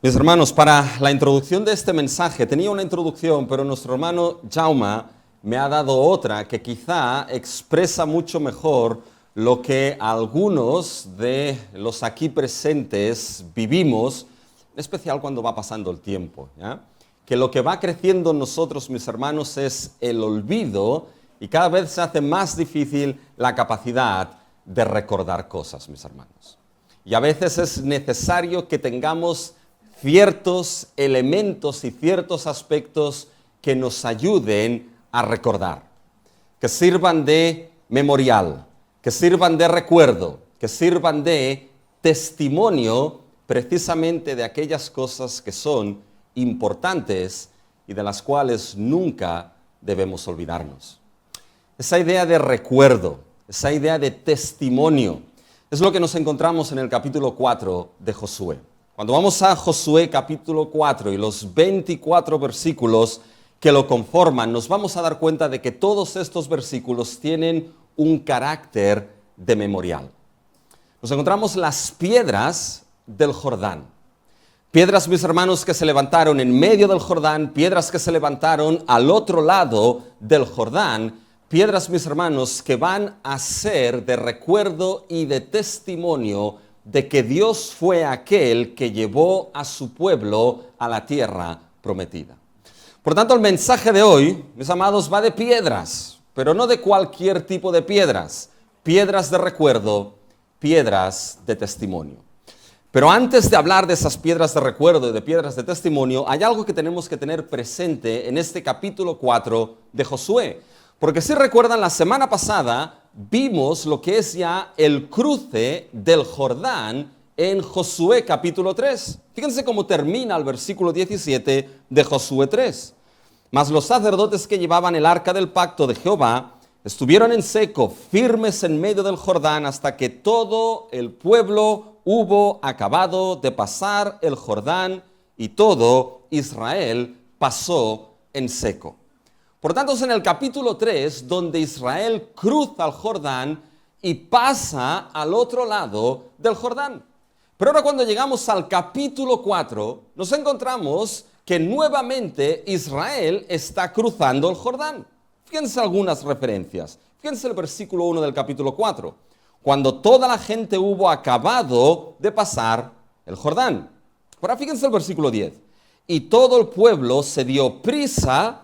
Mis hermanos, para la introducción de este mensaje, tenía una introducción, pero nuestro hermano Jaume me ha dado otra que quizá expresa mucho mejor lo que algunos de los aquí presentes vivimos, en especial cuando va pasando el tiempo, ¿ya? Que lo que va creciendo en nosotros, mis hermanos, es el olvido y cada vez se hace más difícil la capacidad de recordar cosas, mis hermanos. Y a veces es necesario que tengamos ciertos elementos y ciertos aspectos que nos ayuden a recordar, que sirvan de memorial, que sirvan de recuerdo, que sirvan de testimonio precisamente de aquellas cosas que son importantes y de las cuales nunca debemos olvidarnos. Esa idea de recuerdo, esa idea de testimonio, es lo que nos encontramos en el capítulo 4 de Josué. Cuando vamos a Josué capítulo 4 y los 24 versículos que lo conforman, nos vamos a dar cuenta de que todos estos versículos tienen un carácter de memorial. Nos encontramos las piedras del Jordán. Piedras, mis hermanos, que se levantaron en medio del Jordán, piedras que se levantaron al otro lado del Jordán, piedras, mis hermanos, que van a ser de recuerdo y de testimonio de que Dios fue aquel que llevó a su pueblo a la tierra prometida. Por tanto, el mensaje de hoy, mis amados, va de piedras, pero no de cualquier tipo de piedras. Piedras de recuerdo, piedras de testimonio. Pero antes de hablar de esas piedras de recuerdo y de piedras de testimonio, hay algo que tenemos que tener presente en este capítulo 4 de Josué. Porque si recuerdan, la semana pasada vimos lo que es ya el cruce del Jordán en Josué capítulo 3. Fíjense cómo termina el versículo 17 de Josué 3. Mas los sacerdotes que llevaban el arca del pacto de Jehová estuvieron en seco, firmes en medio del Jordán, hasta que todo el pueblo hubo acabado de pasar el Jordán y todo Israel pasó en seco. Por tanto, es en el capítulo 3 donde Israel cruza el Jordán y pasa al otro lado del Jordán. Pero ahora cuando llegamos al capítulo 4, nos encontramos que nuevamente Israel está cruzando el Jordán. Fíjense algunas referencias. Fíjense el versículo 1 del capítulo 4. Cuando toda la gente hubo acabado de pasar el Jordán. Ahora fíjense el versículo 10. Y todo el pueblo se dio prisa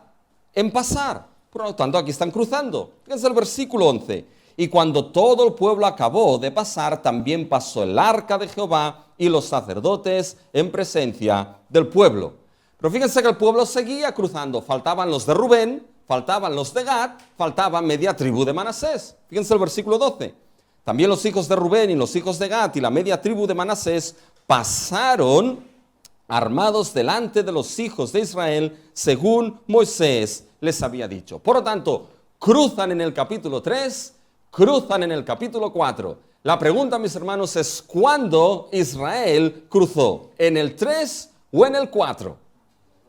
en pasar. Por lo tanto, aquí están cruzando. Fíjense el versículo 11. Y cuando todo el pueblo acabó de pasar, también pasó el arca de Jehová y los sacerdotes en presencia del pueblo. Pero fíjense que el pueblo seguía cruzando. Faltaban los de Rubén, faltaban los de Gad, faltaba media tribu de Manasés. Fíjense el versículo 12. También los hijos de Rubén y los hijos de Gad y la media tribu de Manasés pasaron armados delante de los hijos de Israel, según Moisés les había dicho. Por lo tanto, cruzan en el capítulo 3, cruzan en el capítulo 4. La pregunta, mis hermanos, es ¿cuándo Israel cruzó? ¿En el 3 o en el 4?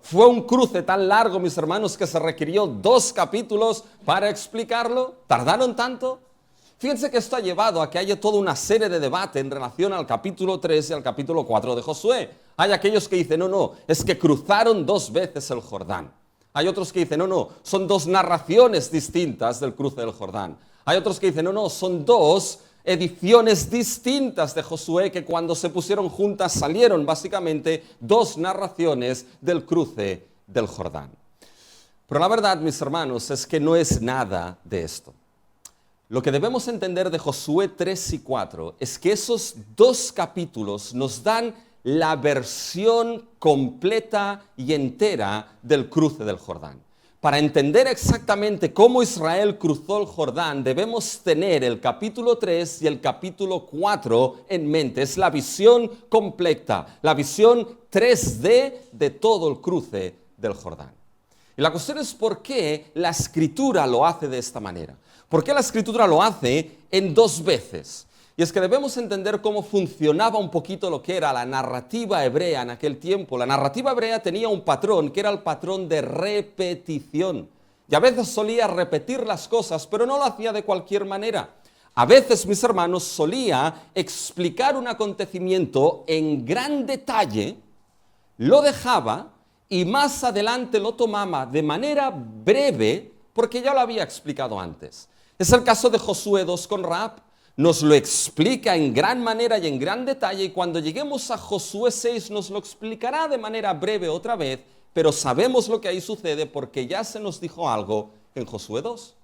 Fue un cruce tan largo, mis hermanos, que se requirió 2 capítulos para explicarlo. ¿Tardaron tanto? Fíjense que esto ha llevado a que haya toda una serie de debate en relación al capítulo 3 y al capítulo 4 de Josué. Hay aquellos que dicen, no, es que cruzaron 2 veces el Jordán. Hay otros que dicen, no, son 2 narraciones distintas del cruce del Jordán. Hay otros que dicen, no, son 2 ediciones distintas de Josué que cuando se pusieron juntas salieron básicamente 2 narraciones del cruce del Jordán. Pero la verdad, mis hermanos, es que no es nada de esto. Lo que debemos entender de Josué 3 y 4 es que esos 2 capítulos nos dan la versión completa y entera del cruce del Jordán. Para entender exactamente cómo Israel cruzó el Jordán, debemos tener el capítulo 3 y el capítulo 4 en mente. Es la visión completa, la visión 3D de todo el cruce del Jordán. Y la cuestión es por qué la Escritura lo hace de esta manera. ¿Por qué la Escritura lo hace en 2 veces? Y es que debemos entender cómo funcionaba un poquito lo que era la narrativa hebrea en aquel tiempo. La narrativa hebrea tenía un patrón que era el patrón de repetición. Y a veces solía repetir las cosas, pero no lo hacía de cualquier manera. A veces, mis hermanos, solía explicar un acontecimiento en gran detalle, lo dejaba y más adelante lo tomaba de manera breve, porque ya lo había explicado antes. Es el caso de Josué 2 con Rahab. Nos lo explica en gran manera y en gran detalle, y cuando lleguemos a Josué 6 nos lo explicará de manera breve otra vez, pero sabemos lo que ahí sucede porque ya se nos dijo algo en Josué 2.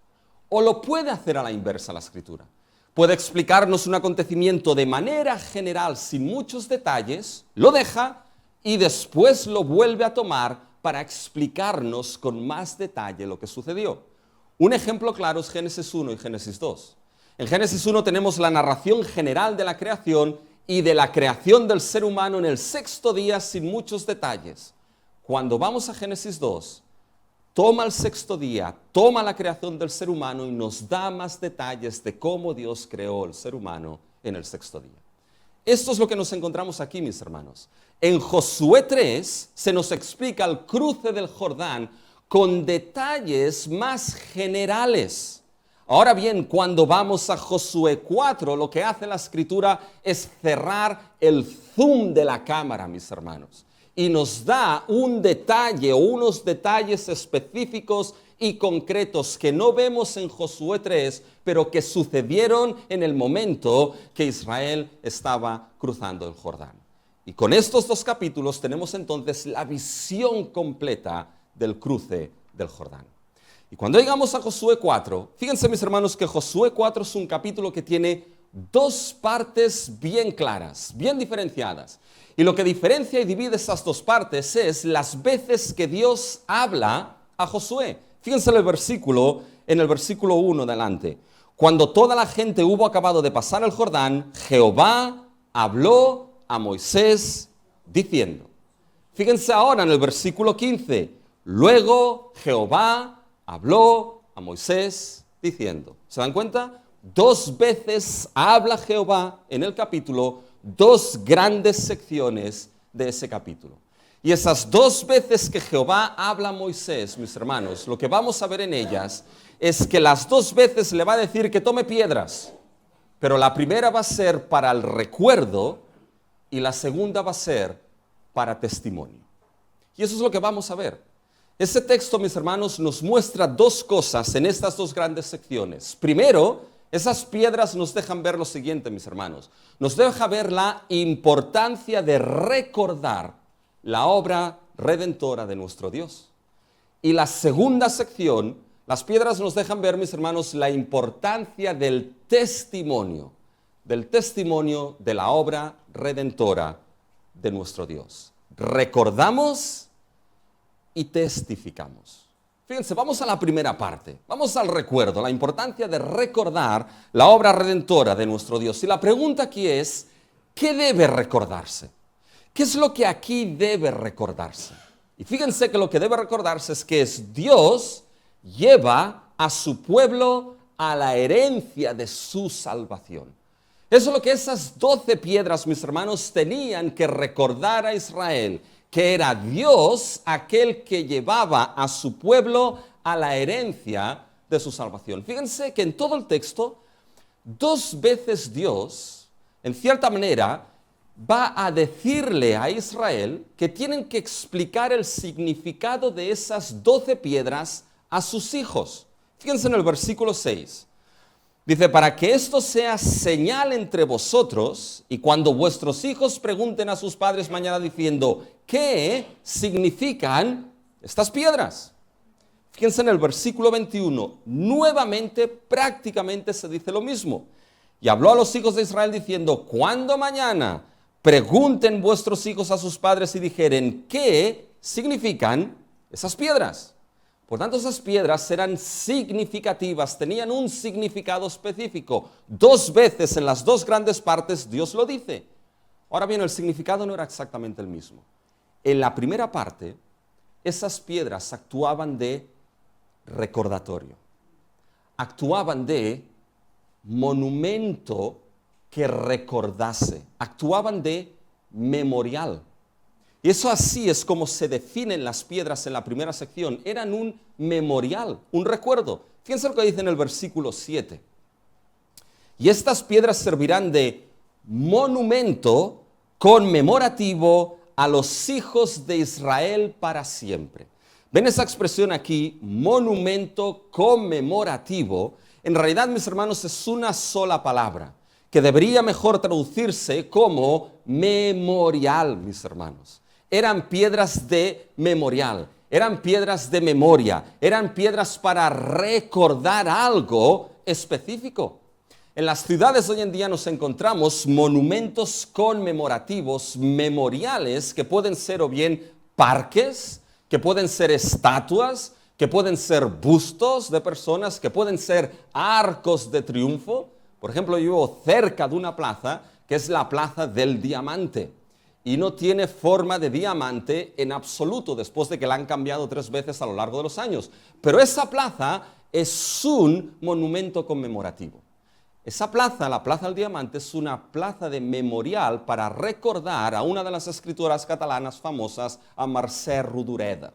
O lo puede hacer a la inversa la Escritura. Puede explicarnos un acontecimiento de manera general, sin muchos detalles, lo deja y después lo vuelve a tomar para explicarnos con más detalle lo que sucedió. Un ejemplo claro es Génesis 1 y Génesis 2. En Génesis 1 tenemos la narración general de la creación y de la creación del ser humano en el sexto día sin muchos detalles. Cuando vamos a Génesis 2, toma el sexto día, toma la creación del ser humano y nos da más detalles de cómo Dios creó el ser humano en el sexto día. Esto es lo que nos encontramos aquí, mis hermanos. En Josué 3 se nos explica el cruce del Jordán con detalles más generales. Ahora bien, cuando vamos a Josué 4, lo que hace la Escritura es cerrar el zoom de la cámara, mis hermanos, y nos da un detalle o unos detalles específicos y concretos que no vemos en Josué 3, pero que sucedieron en el momento que Israel estaba cruzando el Jordán. Y con estos dos capítulos tenemos entonces la visión completa del cruce del Jordán. Y cuando llegamos a Josué 4, fíjense mis hermanos que Josué 4 es un capítulo que tiene dos partes bien claras, bien diferenciadas. Y lo que diferencia y divide esas dos partes es las veces que Dios habla a Josué. Fíjense en el versículo 1 adelante. Cuando toda la gente hubo acabado de pasar el Jordán, Jehová habló a Moisés diciendo. Fíjense ahora en el versículo 15. Luego Jehová habló a Moisés diciendo. ¿Se dan cuenta? Dos veces habla Jehová en el capítulo, dos grandes secciones de ese capítulo. Y esas dos veces que Jehová habla a Moisés, mis hermanos, lo que vamos a ver en ellas es que las dos veces le va a decir que tome piedras, pero la primera va a ser para el recuerdo y la segunda va a ser para testimonio. Y eso es lo que vamos a ver. Ese texto, mis hermanos, nos muestra dos cosas en estas dos grandes secciones. Primero, esas piedras nos dejan ver lo siguiente, mis hermanos. Nos deja ver la importancia de recordar la obra redentora de nuestro Dios. Y la segunda sección, las piedras nos dejan ver, mis hermanos, la importancia del testimonio de la obra redentora de nuestro Dios. Recordamos y testificamos. Fíjense, vamos a la primera parte, vamos al recuerdo, la importancia de recordar la obra redentora de nuestro Dios. Y la pregunta aquí es, ¿qué debe recordarse? ¿Qué es lo que aquí debe recordarse? Y fíjense que lo que debe recordarse es que Dios lleva a su pueblo a la herencia de su salvación. Eso es lo que esas 12 piedras, mis hermanos, tenían que recordar a Israel, que era Dios aquel que llevaba a su pueblo a la herencia de su salvación. Fíjense que en todo el texto, dos veces Dios, en cierta manera, va a decirle a Israel que tienen que explicar el significado de esas 12 piedras a sus hijos. Fíjense en el versículo 6. Dice, para que esto sea señal entre vosotros, y cuando vuestros hijos pregunten a sus padres mañana diciendo, ¿qué significan estas piedras? Fíjense en el versículo 21, nuevamente prácticamente se dice lo mismo. Y habló a los hijos de Israel diciendo, cuando mañana pregunten vuestros hijos a sus padres y dijeren, ¿qué significan esas piedras? Por tanto, esas piedras eran significativas, tenían un significado específico. Dos veces en las dos grandes partes Dios lo dice. Ahora bien, el significado no era exactamente el mismo. En la primera parte, esas piedras actuaban de recordatorio, actuaban de monumento que recordase, actuaban de memorial. Y eso así es como se definen las piedras en la primera sección. Eran un memorial, un recuerdo. Fíjense lo que dice en el versículo 7. Y estas piedras servirán de monumento conmemorativo a los hijos de Israel para siempre. ¿Ven esa expresión aquí? Monumento conmemorativo. En realidad, mis hermanos, es una sola palabra, que debería mejor traducirse como memorial, mis hermanos. Eran piedras de memorial, eran piedras de memoria, eran piedras para recordar algo específico. En las ciudades hoy en día nos encontramos monumentos conmemorativos, memoriales, que pueden ser o bien parques, que pueden ser estatuas, que pueden ser bustos de personas, que pueden ser arcos de triunfo. Por ejemplo, yo vivo cerca de una plaza que es la Plaza del Diamante y no tiene forma de diamante en absoluto, después de que la han cambiado 3 veces a lo largo de los años. Pero esa plaza es un monumento conmemorativo. Esa plaza, la Plaza del Diamante, es una plaza de memorial para recordar a una de las escritoras catalanas famosas, a Mercè Rodoreda.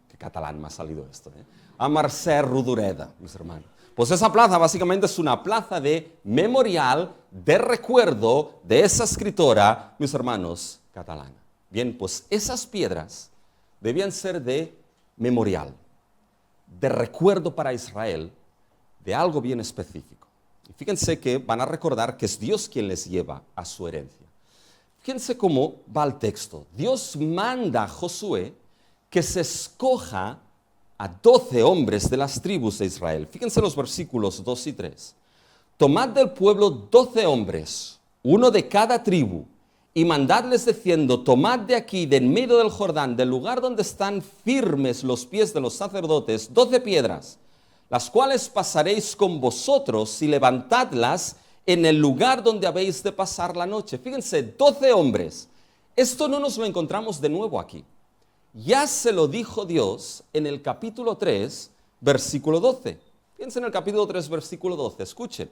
¿Qué catalán me ha salido esto? A Mercè Rodoreda, mis hermanos. Pues esa plaza básicamente es una plaza de memorial, de recuerdo de esa escritora, mis hermanos, catalana. Bien, pues esas piedras debían ser de memorial, de recuerdo para Israel, de algo bien específico. Y fíjense que van a recordar que es Dios quien les lleva a su herencia. Fíjense cómo va el texto. Dios manda a Josué que se escoja a 12 hombres de las tribus de Israel. Fíjense los versículos 2 y 3. Tomad del pueblo 12 hombres, uno de cada tribu, y mandadles diciendo, tomad de aquí, de en medio del Jordán, del lugar donde están firmes los pies de los sacerdotes, 12 piedras, las cuales pasaréis con vosotros y levantadlas en el lugar donde habéis de pasar la noche. Fíjense, 12 hombres. Esto no nos lo encontramos de nuevo aquí. Ya se lo dijo Dios en el capítulo 3, versículo 12. Fíjense en el capítulo 3, versículo 12. Escuchen.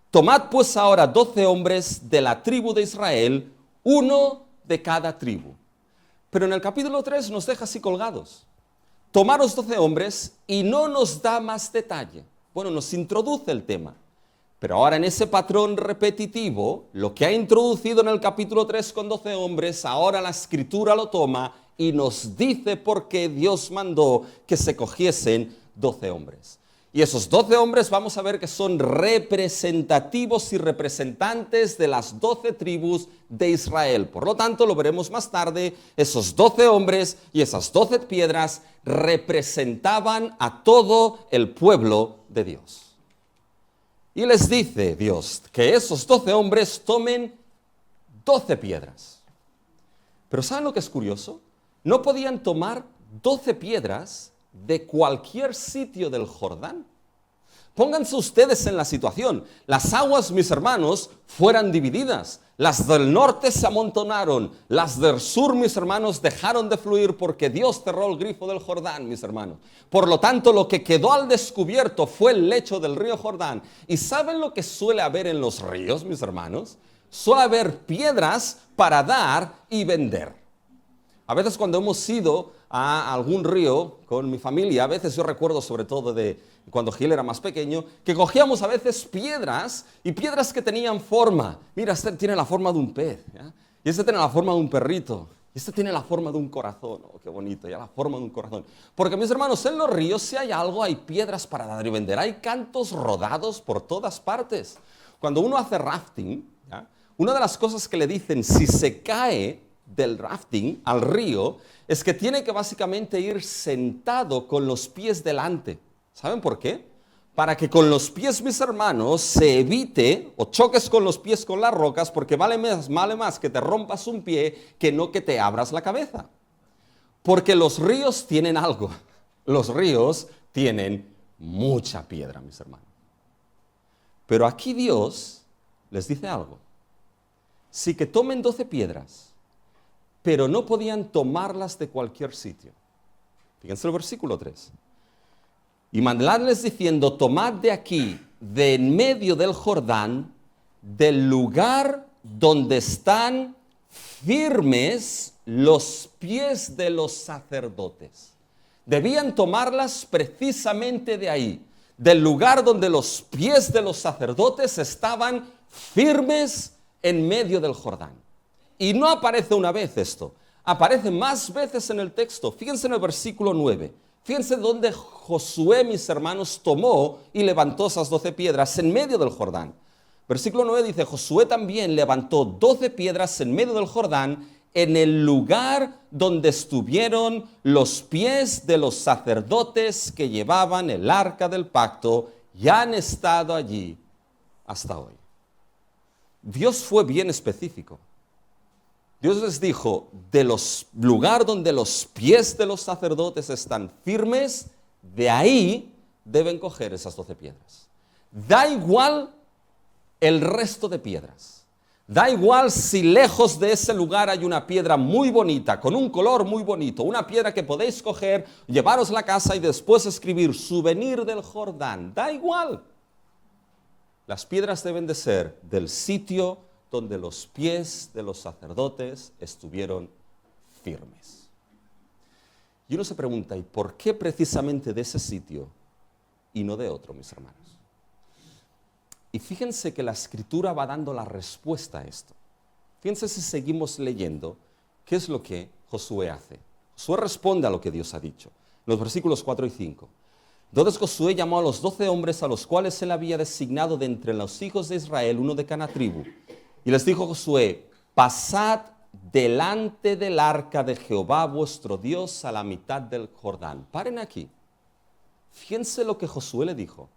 Tomad pues ahora 12 hombres de la tribu de Israel, uno de cada tribu. Pero en el capítulo 3 nos deja así colgados. Tomaros 12 hombres y no nos da más detalle. Bueno, nos introduce el tema. Pero ahora en ese patrón repetitivo, lo que ha introducido en el capítulo 3 con 12 hombres, ahora la Escritura lo toma y nos dice por qué Dios mandó que se cogiesen 12 hombres. Y esos 12 hombres vamos a ver que son representativos y representantes de las 12 tribus de Israel. Por lo tanto, lo veremos más tarde, esos 12 hombres y esas 12 piedras representaban a todo el pueblo de Dios. Y les dice Dios que esos 12 hombres tomen 12 piedras. Pero ¿saben lo que es curioso? No podían tomar 12 piedras de cualquier sitio del Jordán. Pónganse ustedes en la situación. Las aguas, mis hermanos, fueran divididas. Las del norte se amontonaron. Las del sur, mis hermanos, dejaron de fluir porque Dios cerró el grifo del Jordán, mis hermanos. Por lo tanto, lo que quedó al descubierto fue el lecho del río Jordán. ¿Y saben lo que suele haber en los ríos, mis hermanos? Suele haber piedras para dar y vender. A veces cuando hemos ido a algún río con mi familia, a veces yo recuerdo sobre todo de cuando Gil era más pequeño, que cogíamos a veces piedras y piedras que tenían forma. Mira, este tiene la forma de un pez, ¿ya? Y este tiene la forma de un perrito, y este tiene la forma de un corazón. Oh, qué bonito, ya la forma de un corazón. Porque mis hermanos, en los ríos si hay algo, hay piedras para dar y vender. Hay cantos rodados por todas partes. Cuando uno hace rafting, ¿ya? Una de las cosas que le dicen si se cae del rafting al río es que tiene que básicamente ir sentado con los pies delante. ¿Saben por qué? Para que con los pies, mis hermanos, se evite o choques con los pies con las rocas, porque vale más que te rompas un pie que no que te abras la cabeza. Porque los ríos tienen algo. Los ríos tienen mucha piedra, mis hermanos. Pero aquí Dios les dice algo. Sí que tomen 12 piedras, pero no podían tomarlas de cualquier sitio. Fíjense el versículo 3. Y mandadles diciendo, tomad de aquí, de en medio del Jordán, del lugar donde están firmes los pies de los sacerdotes. Debían tomarlas precisamente de ahí, del lugar donde los pies de los sacerdotes estaban firmes en medio del Jordán. Y no aparece una vez esto, aparece más veces en el texto. Fíjense en el versículo 9. Fíjense dónde Josué, mis hermanos, tomó y levantó esas 12 piedras en medio del Jordán. Versículo 9 dice, Josué también levantó 12 piedras en medio del Jordán en el lugar donde estuvieron los pies de los sacerdotes que llevaban el arca del pacto y han estado allí hasta hoy. Dios fue bien específico. Dios les dijo, de los lugar donde los pies de los sacerdotes están firmes, de ahí deben coger esas 12 piedras. Da igual el resto de piedras. Da igual si lejos de ese lugar hay una piedra muy bonita, con un color muy bonito, una piedra que podéis coger, llevaros a la casa y después escribir souvenir del Jordán. Da igual. Las piedras deben de ser del sitio donde los pies de los sacerdotes estuvieron firmes. Y uno se pregunta, ¿y por qué precisamente de ese sitio y no de otro, mis hermanos? Y fíjense que la Escritura va dando la respuesta a esto. Fíjense si seguimos leyendo, ¿qué es lo que Josué hace? Josué responde a lo que Dios ha dicho. En los versículos 4 y 5. Entonces Josué llamó a los 12 hombres a los cuales él había designado de entre los hijos de Israel, uno de cada tribu. Y les dijo Josué, pasad delante del arca de Jehová vuestro Dios a la mitad del Jordán. Paren aquí. Fíjense lo que Josué le dijo.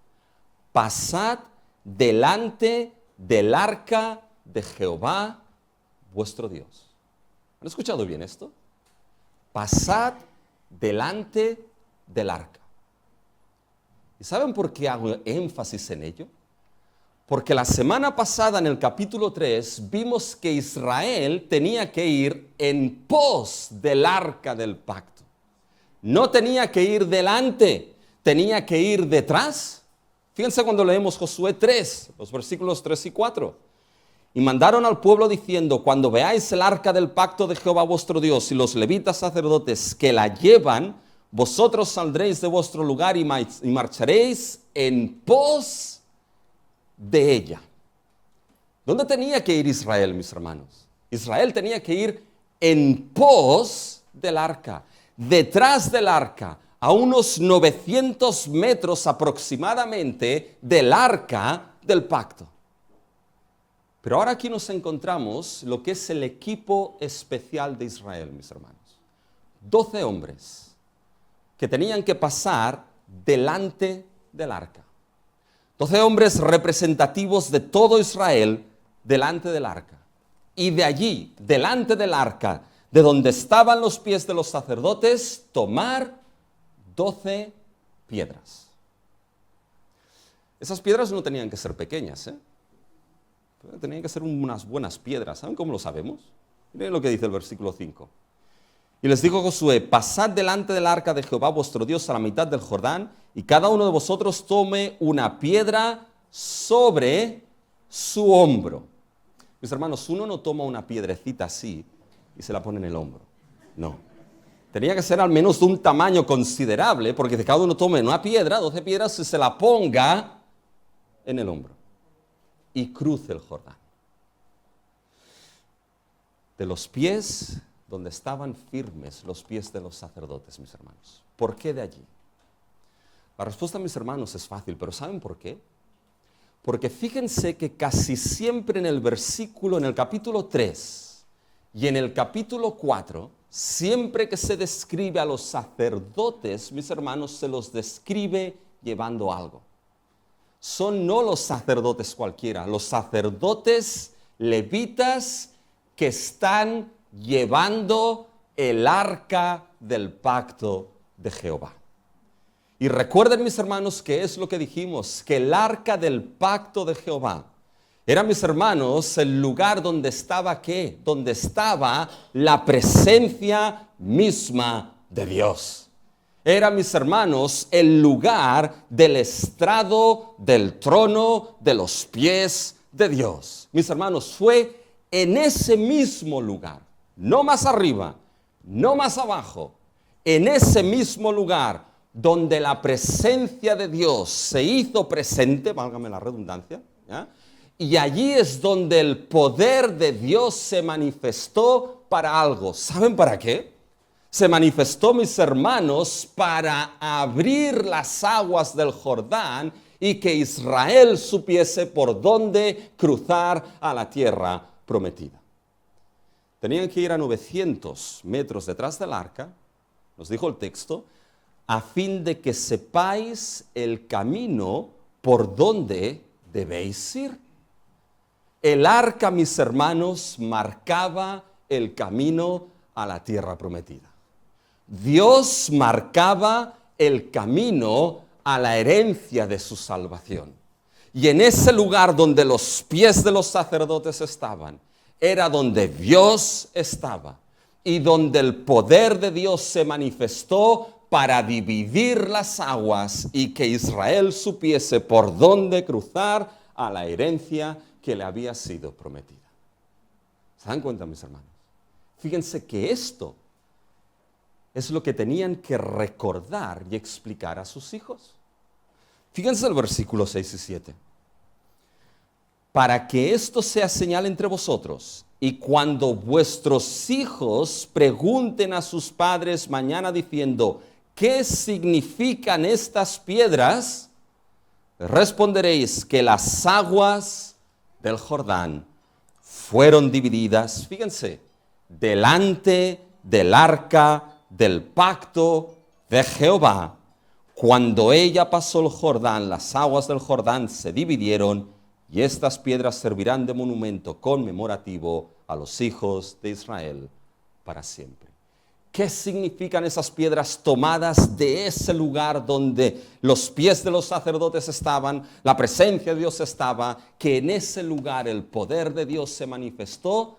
Pasad delante del arca de Jehová vuestro Dios. ¿Han escuchado bien esto? Pasad delante del arca. ¿Y saben por qué hago énfasis en ello? Porque la semana pasada en el capítulo 3 vimos que Israel tenía que ir en pos del arca del pacto. No tenía que ir delante, tenía que ir detrás. Fíjense cuando leemos Josué 3, los versículos 3 y 4. Y mandaron al pueblo diciendo, cuando veáis el arca del pacto de Jehová vuestro Dios y los levitas sacerdotes que la llevan, vosotros saldréis de vuestro lugar y marcharéis en pos de ella. ¿Dónde tenía que ir Israel, mis hermanos? Israel tenía que ir en pos del arca, detrás del arca, a unos 900 metros aproximadamente del arca del pacto. Pero ahora aquí nos encontramos lo que es el equipo especial de Israel, mis hermanos. 12 hombres que tenían que pasar delante del arca. 12 hombres representativos de todo Israel delante del arca. Y de allí, delante del arca, de donde estaban los pies de los sacerdotes, tomar 12 piedras. Esas piedras no tenían que ser pequeñas, tenían que ser unas buenas piedras. ¿Saben cómo lo sabemos? Miren lo que dice el versículo 5. Y les dijo Josué, pasad delante del arca de Jehová vuestro Dios a la mitad del Jordán, y cada uno de vosotros tome una piedra sobre su hombro. Mis hermanos, uno no toma una piedrecita así y se la pone en el hombro. No. Tenía que ser al menos de un tamaño considerable, porque de cada uno tome una piedra, 12 piedras, y se la ponga en el hombro. Y cruce el Jordán. De los pies donde estaban firmes los pies de los sacerdotes, mis hermanos. ¿Por qué de allí? La respuesta, mis hermanos, es fácil, pero ¿saben por qué? Porque fíjense que casi siempre en el capítulo 3 y en el capítulo 4, siempre que se describe a los sacerdotes, mis hermanos, se los describe llevando algo. Son no los sacerdotes cualquiera, los sacerdotes levitas que están llevando el arca del pacto de Jehová. Y recuerden, mis hermanos, que es lo que dijimos, que el arca del pacto de Jehová era, mis hermanos, el lugar donde estaba, ¿qué? Donde estaba la presencia misma de Dios. Era, mis hermanos, el lugar del estrado, del trono, de los pies de Dios. Mis hermanos, fue en ese mismo lugar, no más arriba, no más abajo, en ese mismo lugar donde la presencia de Dios se hizo presente, válgame la redundancia, ¿ya? Y allí es donde el poder de Dios se manifestó para algo. ¿Saben para qué? Se manifestó, mis hermanos, para abrir las aguas del Jordán y que Israel supiese por dónde cruzar a la tierra prometida. Tenían que ir a 900 metros detrás del arca, nos dijo el texto, a fin de que sepáis el camino por donde debéis ir. El arca, mis hermanos, marcaba el camino a la tierra prometida. Dios marcaba el camino a la herencia de su salvación. Y en ese lugar donde los pies de los sacerdotes estaban, era donde Dios estaba y donde el poder de Dios se manifestó para dividir las aguas y que Israel supiese por dónde cruzar a la herencia que le había sido prometida. ¿Se dan cuenta, mis hermanos? Fíjense que esto es lo que tenían que recordar y explicar a sus hijos. Fíjense el versículo 6 y 7. Para que esto sea señal entre vosotros, y cuando vuestros hijos pregunten a sus padres mañana diciendo, ¿qué significan estas piedras? Responderéis que las aguas del Jordán fueron divididas, fíjense, delante del arca del pacto de Jehová. Cuando ella pasó el Jordán, las aguas del Jordán se dividieron y estas piedras servirán de monumento conmemorativo a los hijos de Israel para siempre. ¿Qué significan esas piedras tomadas de ese lugar donde los pies de los sacerdotes estaban, la presencia de Dios estaba, que en ese lugar el poder de Dios se manifestó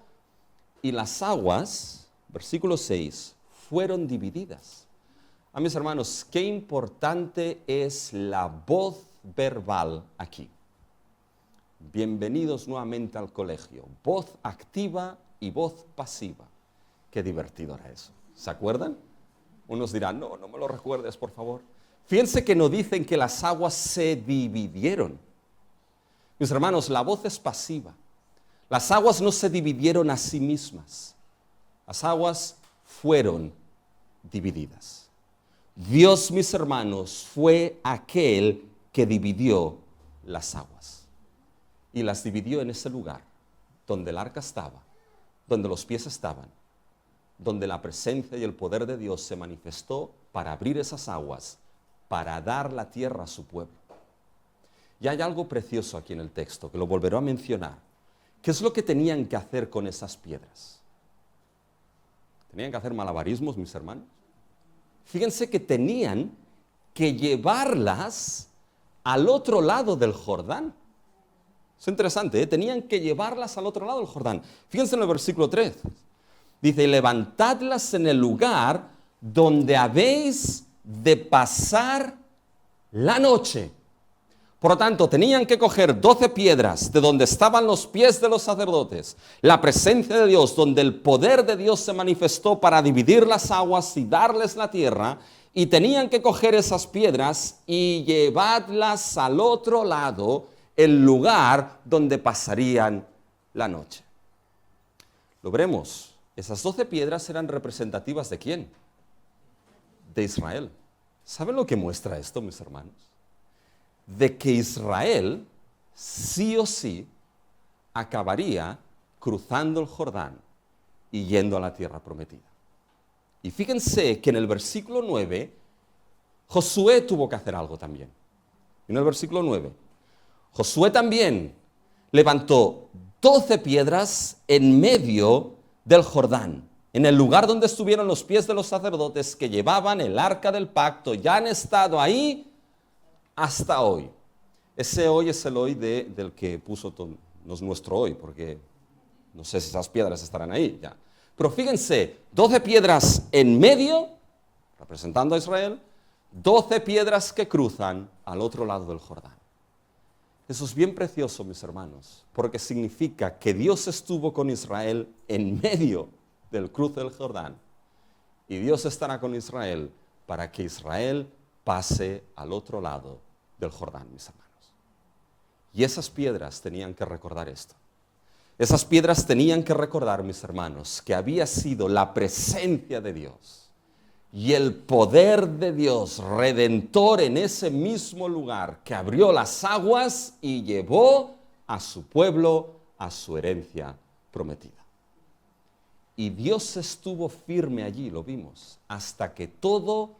y las aguas, versículo 6, fueron divididas? A mis hermanos, qué importante es la voz verbal aquí. Bienvenidos nuevamente al colegio. Voz activa y voz pasiva. Qué divertido era eso. ¿Se acuerdan? Unos dirán, no me lo recuerdes, por favor. Fíjense que no dicen que las aguas se dividieron. Mis hermanos, la voz es pasiva. Las aguas no se dividieron a sí mismas. Las aguas fueron divididas. Dios, mis hermanos, fue aquel que dividió las aguas. Y las dividió en ese lugar donde el arca estaba, donde los pies estaban, donde la presencia y el poder de Dios se manifestó para abrir esas aguas, para dar la tierra a su pueblo. Y hay algo precioso aquí en el texto, que lo volveré a mencionar. ¿Qué es lo que tenían que hacer con esas piedras? ¿Tenían que hacer malabarismos, mis hermanos? Fíjense que tenían que llevarlas al otro lado del Jordán. Es interesante, ¿eh? Tenían que llevarlas al otro lado del Jordán. Fíjense en el versículo 3. Dice, levantadlas en el lugar donde habéis de pasar la noche. Por lo tanto, tenían que coger 12 piedras de donde estaban los pies de los sacerdotes, la presencia de Dios, donde el poder de Dios se manifestó para dividir las aguas y darles la tierra, y tenían que coger esas piedras y llevarlas al otro lado, el lugar donde pasarían la noche. Lo veremos. Esas 12 piedras eran representativas ¿de quién? De Israel. ¿Saben lo que muestra esto, mis hermanos? De que Israel, sí o sí, acabaría cruzando el Jordán y yendo a la tierra prometida. Y fíjense que en el versículo 9, Josué tuvo que hacer algo también. En el versículo 9, Josué también levantó 12 piedras en medio del Jordán, en el lugar donde estuvieron los pies de los sacerdotes que llevaban el arca del pacto. Ya han estado ahí hasta hoy. Ese hoy es el hoy del que puso no es nuestro hoy, porque no sé si esas piedras estarán ahí ya. Pero fíjense, 12 piedras en medio, representando a Israel, 12 piedras que cruzan al otro lado del Jordán. Eso es bien precioso, mis hermanos, porque significa que Dios estuvo con Israel en medio del cruce del Jordán y Dios estará con Israel para que Israel pase al otro lado del Jordán, mis hermanos. Y esas piedras tenían que recordar esto. Esas piedras tenían que recordar, mis hermanos, que había sido la presencia de Dios y el poder de Dios redentor en ese mismo lugar que abrió las aguas y llevó a su pueblo a su herencia prometida. Y Dios estuvo firme allí, lo vimos, hasta que todo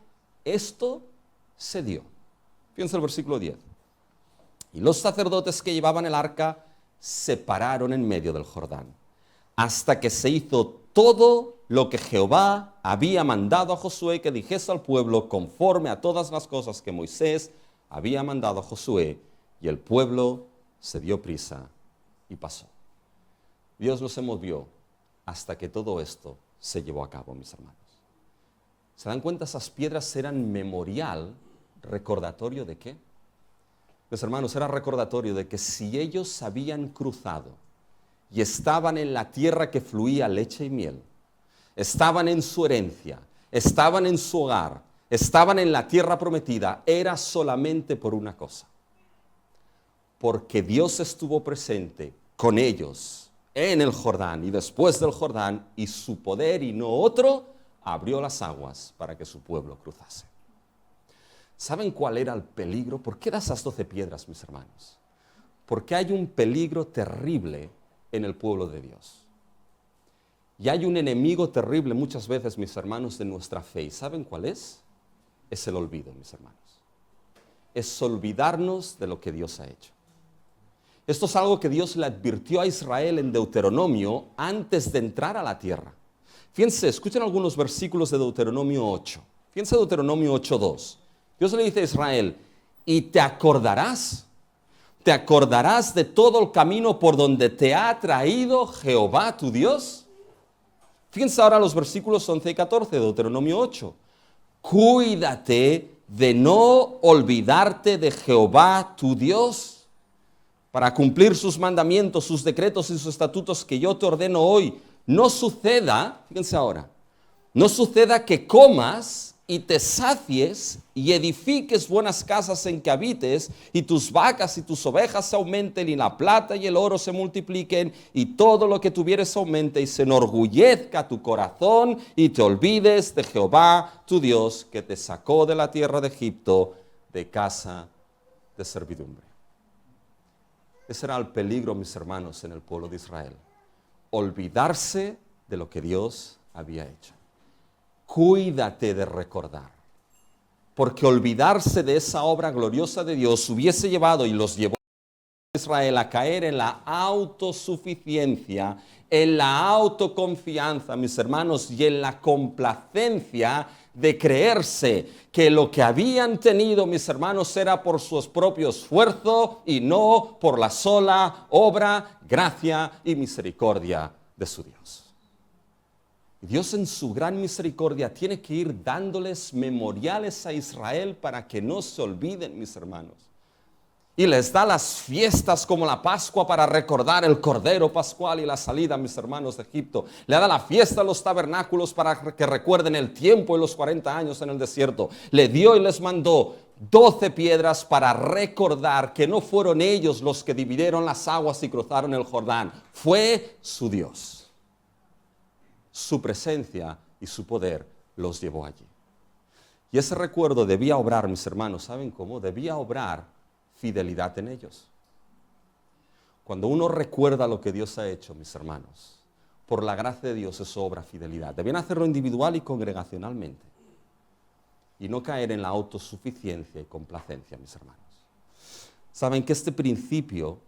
esto se dio. Fíjense el versículo 10. Y los sacerdotes que llevaban el arca se pararon en medio del Jordán, hasta que se hizo todo lo que Jehová había mandado a Josué que dijese al pueblo conforme a todas las cosas que Moisés había mandado a Josué, y el pueblo se dio prisa y pasó. Dios los movió hasta que todo esto se llevó a cabo, mis hermanos. ¿Se dan cuenta? Esas piedras eran memorial, recordatorio ¿de qué? Mis hermanos, era recordatorio de que si ellos habían cruzado y estaban en la tierra que fluía leche y miel, estaban en su herencia, estaban en su hogar, estaban en la tierra prometida, era solamente por una cosa. Porque Dios estuvo presente con ellos en el Jordán y después del Jordán, y su poder y no otro abrió las aguas para que su pueblo cruzase. ¿Saben cuál era el peligro? ¿Por qué da esas 12 piedras, mis hermanos? Porque hay un peligro terrible en el pueblo de Dios. Y hay un enemigo terrible muchas veces, mis hermanos, de nuestra fe. ¿Y saben cuál es? Es el olvido, mis hermanos. Es olvidarnos de lo que Dios ha hecho. Esto es algo que Dios le advirtió a Israel en Deuteronomio antes de entrar a la tierra. Fíjense, escuchen algunos versículos de Deuteronomio 8. Fíjense Deuteronomio 8:2. Dios le dice a Israel, y te acordarás de todo el camino por donde te ha traído Jehová tu Dios. Fíjense ahora los versículos 11 y 14 de Deuteronomio 8. Cuídate de no olvidarte de Jehová tu Dios, para cumplir sus mandamientos, sus decretos y sus estatutos que yo te ordeno hoy. No suceda, fíjense ahora, no suceda que comas y te sacies y edifiques buenas casas en que habites, y tus vacas y tus ovejas se aumenten, y la plata y el oro se multipliquen, y todo lo que tuvieres aumente, y se enorgullezca tu corazón, y te olvides de Jehová tu Dios, que te sacó de la tierra de Egipto, de casa de servidumbre. Ese era el peligro, mis hermanos, en el pueblo de Israel. Olvidarse de lo que Dios había hecho. Cuídate de recordar, porque olvidarse de esa obra gloriosa de Dios hubiese llevado y los llevó a Israel a caer en la autosuficiencia, en la autoconfianza, mis hermanos, y en la complacencia de creerse que lo que habían tenido, mis hermanos, era por su propio esfuerzo y no por la sola obra, gracia y misericordia de su Dios. Dios en su gran misericordia tiene que ir dándoles memoriales a Israel para que no se olviden, mis hermanos. Y les da las fiestas como la Pascua para recordar el Cordero Pascual y la salida, mis hermanos, de Egipto. Le da la fiesta a los tabernáculos para que recuerden el tiempo y los 40 años en el desierto. Le dio y les mandó 12 piedras para recordar que no fueron ellos los que dividieron las aguas y cruzaron el Jordán. Fue su Dios. Su presencia y su poder los llevó allí. Y ese recuerdo debía obrar, mis hermanos, ¿saben cómo? Debía obrar fidelidad en ellos. Cuando uno recuerda lo que Dios ha hecho, mis hermanos, por la gracia de Dios, eso obra fidelidad. Debían hacerlo individual y congregacionalmente. Y no caer en la autosuficiencia y complacencia, mis hermanos. Saben que este principio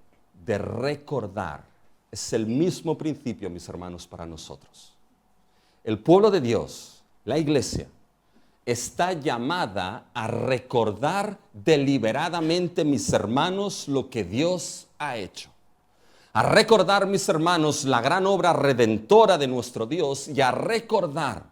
de recordar es el mismo principio, mis hermanos, para nosotros. El pueblo de Dios, la iglesia, está llamada a recordar deliberadamente, mis hermanos, lo que Dios ha hecho. A recordar, mis hermanos, la gran obra redentora de nuestro Dios, y a recordar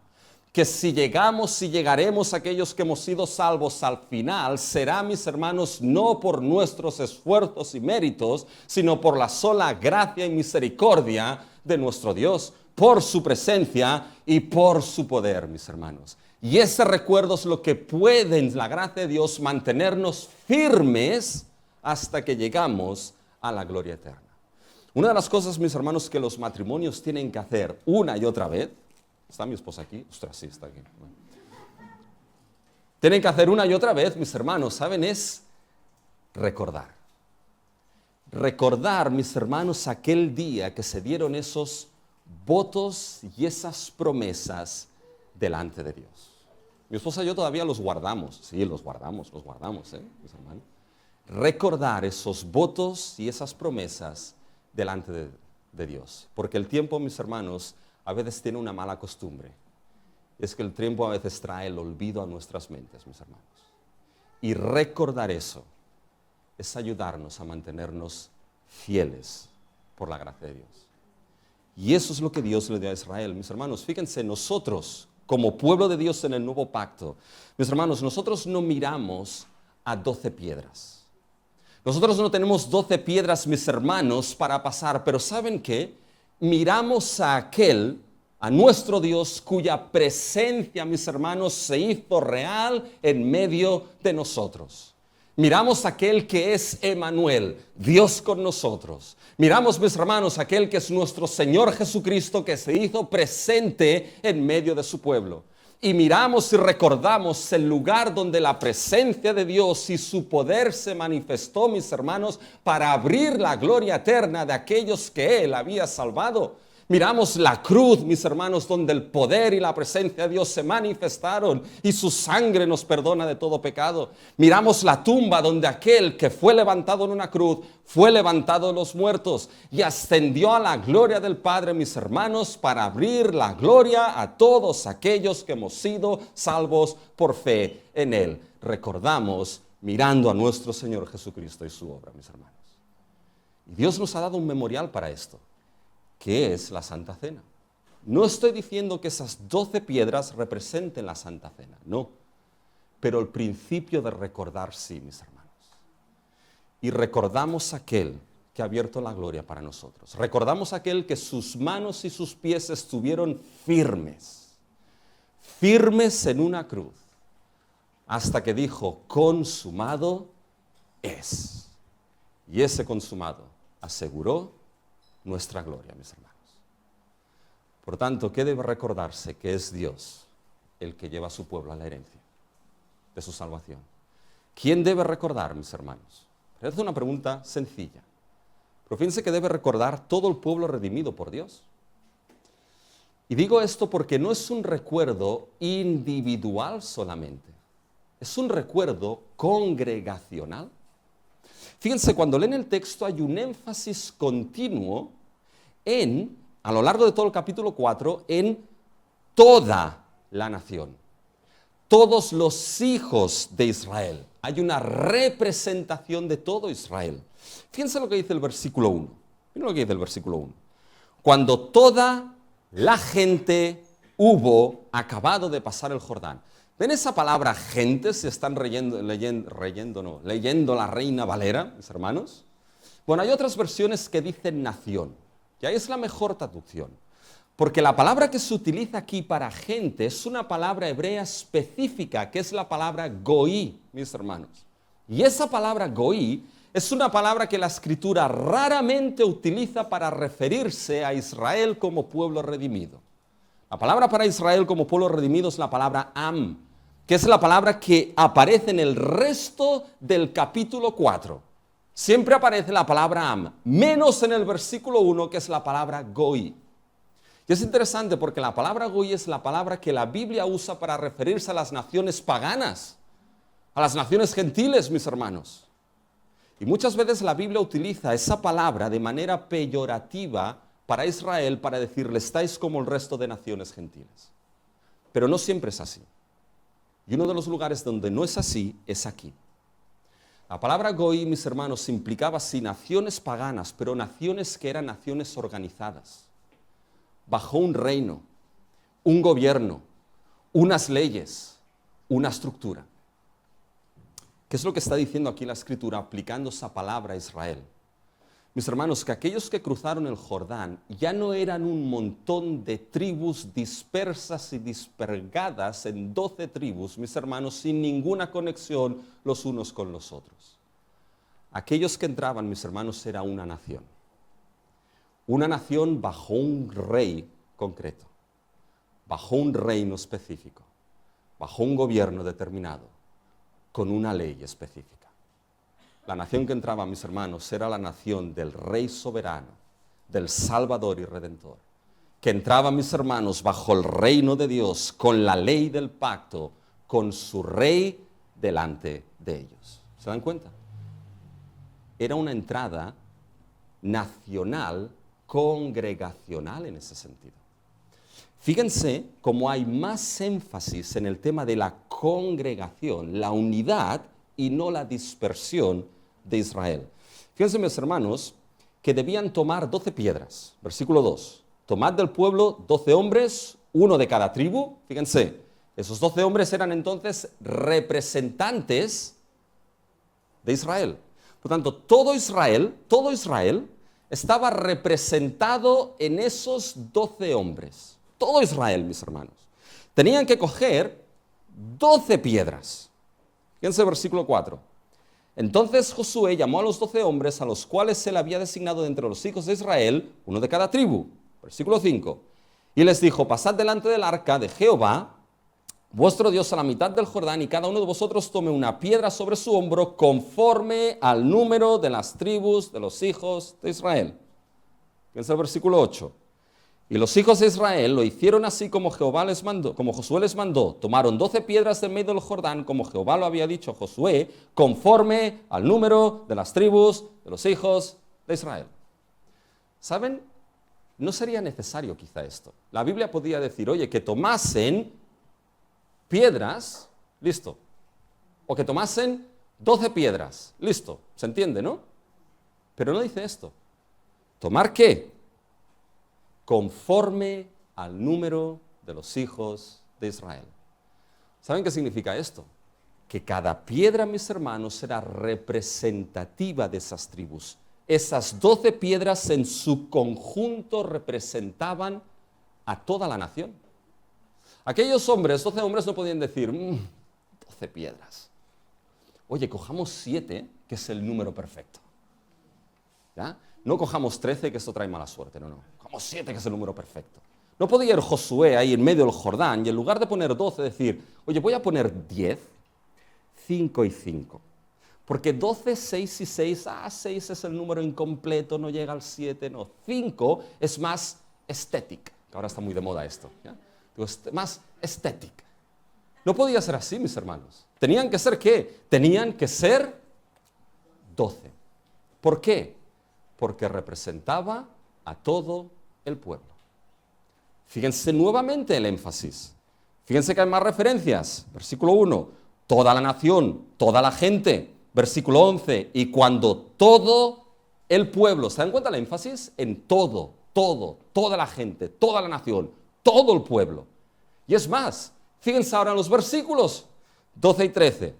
que si llegaremos aquellos que hemos sido salvos al final, será, mis hermanos, no por nuestros esfuerzos y méritos, sino por la sola gracia y misericordia de nuestro Dios, por su presencia y por su poder, mis hermanos. Y ese recuerdo es lo que puede, en la gracia de Dios, mantenernos firmes hasta que llegamos a la gloria eterna. Una de las cosas, mis hermanos, que los matrimonios tienen que hacer una y otra vez, ¿está mi esposa aquí? Ostras, sí, está aquí. Bueno. Tienen que hacer una y otra vez, mis hermanos, ¿saben? Es recordar. Recordar, mis hermanos, aquel día que se dieron esos votos y esas promesas delante de Dios. Mi esposa y yo todavía los guardamos. Sí, los guardamos, mis hermanos. Recordar esos votos y esas promesas delante de Dios. Porque el tiempo, mis hermanos, a veces tiene una mala costumbre. Es que el tiempo a veces trae el olvido a nuestras mentes, mis hermanos. Y recordar eso es ayudarnos a mantenernos fieles por la gracia de Dios. Y eso es lo que Dios le dio a Israel. Mis hermanos, fíjense, nosotros, como pueblo de Dios en el nuevo pacto, mis hermanos, nosotros no miramos a 12 piedras. Nosotros no tenemos 12 piedras, mis hermanos, para pasar, pero ¿saben qué? Miramos a aquel, a nuestro Dios, cuya presencia, mis hermanos, se hizo real en medio de nosotros. Miramos a aquel que es Emmanuel, Dios con nosotros. Miramos, mis hermanos, a aquel que es nuestro Señor Jesucristo, que se hizo presente en medio de su pueblo. Y miramos y recordamos el lugar donde la presencia de Dios y su poder se manifestó, mis hermanos, para abrir la gloria eterna de aquellos que Él había salvado. Miramos la cruz, mis hermanos, donde el poder y la presencia de Dios se manifestaron y su sangre nos perdona de todo pecado. Miramos la tumba donde aquel que fue levantado en una cruz fue levantado de los muertos y ascendió a la gloria del Padre, mis hermanos, para abrir la gloria a todos aquellos que hemos sido salvos por fe en Él. Recordamos mirando a nuestro Señor Jesucristo y su obra, mis hermanos. Y Dios nos ha dado un memorial para esto. ¿Qué es la Santa Cena? No estoy diciendo que esas 12 piedras representen la Santa Cena, no. Pero el principio de recordar sí, mis hermanos. Y recordamos aquel que ha abierto la gloria para nosotros. Recordamos aquel que sus manos y sus pies estuvieron firmes en una cruz, hasta que dijo, consumado es. Y ese consumado aseguró nuestra gloria, mis hermanos. Por tanto, ¿qué debe recordarse? Que es Dios el que lleva a su pueblo a la herencia de su salvación. ¿Quién debe recordar, mis hermanos? Es una pregunta sencilla. Pero fíjense que debe recordar todo el pueblo redimido por Dios. Y digo esto porque no es un recuerdo individual solamente. Es un recuerdo congregacional. Fíjense, cuando leen el texto hay un énfasis continuo a lo largo de todo el capítulo 4, en toda la nación. Todos los hijos de Israel. Hay una representación de todo Israel. Fíjense lo que dice el versículo 1. Miren lo que dice el versículo 1. Cuando toda la gente hubo acabado de pasar el Jordán. ¿Ven esa palabra gente? Si están leyendo la Reina Valera, mis hermanos. Bueno, hay otras versiones que dicen nación. Y ahí es la mejor traducción. Porque la palabra que se utiliza aquí para gente es una palabra hebrea específica, que es la palabra goí, mis hermanos. Y esa palabra goí es una palabra que la Escritura raramente utiliza para referirse a Israel como pueblo redimido. La palabra para Israel como pueblo redimido es la palabra am, que es la palabra que aparece en el resto del capítulo 4. Siempre aparece la palabra am, menos en el versículo 1, que es la palabra goí. Y es interesante porque la palabra goí es la palabra que la Biblia usa para referirse a las naciones paganas, a las naciones gentiles, mis hermanos. Y muchas veces la Biblia utiliza esa palabra de manera peyorativa para Israel para decirle, estáis como el resto de naciones gentiles. Pero no siempre es así. Y uno de los lugares donde no es así es aquí. La palabra goí, mis hermanos, implicaba sí naciones paganas, pero naciones que eran naciones organizadas, bajo un reino, un gobierno, unas leyes, una estructura. ¿Qué es lo que está diciendo aquí la Escritura aplicando esa palabra a Israel? Mis hermanos, que aquellos que cruzaron el Jordán ya no eran un montón de tribus dispersas y dispergadas en 12 tribus, mis hermanos, sin ninguna conexión los unos con los otros. Aquellos que entraban, mis hermanos, era una nación. Una nación bajo un rey concreto, bajo un reino específico, bajo un gobierno determinado, con una ley específica. La nación que entraba, mis hermanos, era la nación del Rey soberano, del Salvador y Redentor, que entraba, mis hermanos, bajo el reino de Dios, con la ley del pacto, con su rey delante de ellos. ¿Se dan cuenta? Era una entrada nacional, congregacional en ese sentido. Fíjense cómo hay más énfasis en el tema de la congregación, la unidad y no la dispersión de Israel. Fíjense, mis hermanos, que debían tomar 12 piedras. Versículo 2. Tomad del pueblo 12 hombres, uno de cada tribu. Fíjense, esos 12 hombres eran entonces representantes de Israel. Por tanto, todo Israel estaba representado en esos 12 hombres. Todo Israel, mis hermanos. Tenían que coger 12 piedras. Fíjense el versículo 4. Entonces Josué llamó a los 12 hombres a los cuales se le había designado de entre los hijos de Israel, uno de cada tribu. Versículo 5. Y les dijo, pasad delante del arca de Jehová, vuestro Dios, a la mitad del Jordán, y cada uno de vosotros tome una piedra sobre su hombro conforme al número de las tribus de los hijos de Israel. Fíjense el versículo 8. Y los hijos de Israel lo hicieron así como Jehová les mandó, como Josué les mandó. Tomaron 12 piedras del medio del Jordán, como Jehová lo había dicho a Josué, conforme al número de las tribus de los hijos de Israel. ¿Saben? No sería necesario quizá esto. La Biblia podría decir, oye, que tomasen piedras, listo. O que tomasen 12 piedras, listo. ¿Se entiende, no? Pero no dice esto. ¿Tomar qué? Conforme al número de los hijos de Israel. ¿Saben qué significa esto? Que cada piedra, mis hermanos, era representativa de esas tribus. Esas 12 piedras en su conjunto representaban a toda la nación. Aquellos hombres, 12 hombres, no podían decir, 12 piedras. Oye, cojamos 7, que es el número perfecto. ¿Ya? No cojamos 13, que esto trae mala suerte, no. Cojamos 7, que es el número perfecto. No podía ir Josué ahí en medio del Jordán y en lugar de poner 12 decir, oye, voy a poner 10, 5 y 5. Porque 12, 6 y 6, 6 es el número incompleto, no llega al 7, no. 5 es más estética, que ahora está muy de moda esto. ¿Ya? Más estética. No podía ser así, mis hermanos. ¿Tenían que ser qué? Tenían que ser 12. ¿Por qué? Porque representaba a todo el pueblo. Fíjense nuevamente el énfasis. Fíjense que hay más referencias. Versículo 1, toda la nación, toda la gente. Versículo 11, y cuando todo el pueblo, ¿se dan cuenta el énfasis? En todo, toda la gente, toda la nación, todo el pueblo. Y es más, fíjense ahora en los versículos 12 y 13.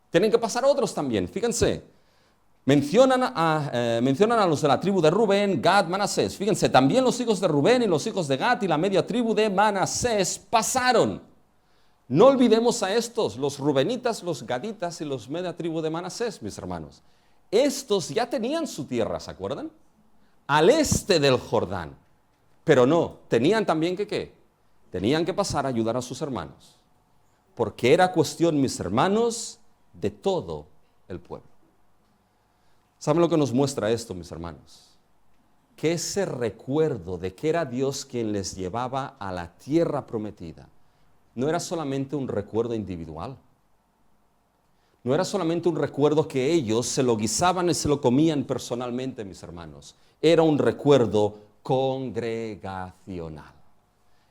Tienen que pasar otros también, fíjense. Mencionan a los de la tribu de Rubén, Gad, Manasés. Fíjense, también los hijos de Rubén y los hijos de Gad y la media tribu de Manasés pasaron. No olvidemos a estos, los rubenitas, los gaditas y los media tribu de Manasés, mis hermanos. Estos ya tenían su tierra, ¿se acuerdan? Al este del Jordán. Pero no, tenían también que ¿qué? Tenían que pasar a ayudar a sus hermanos. Porque era cuestión, mis hermanos, de todo el pueblo. ¿Saben lo que nos muestra esto, mis hermanos? Que ese recuerdo de que era Dios quien les llevaba a la tierra prometida no era solamente un recuerdo individual. No era solamente un recuerdo que ellos se lo guisaban y se lo comían personalmente, mis hermanos. Era un recuerdo congregacional.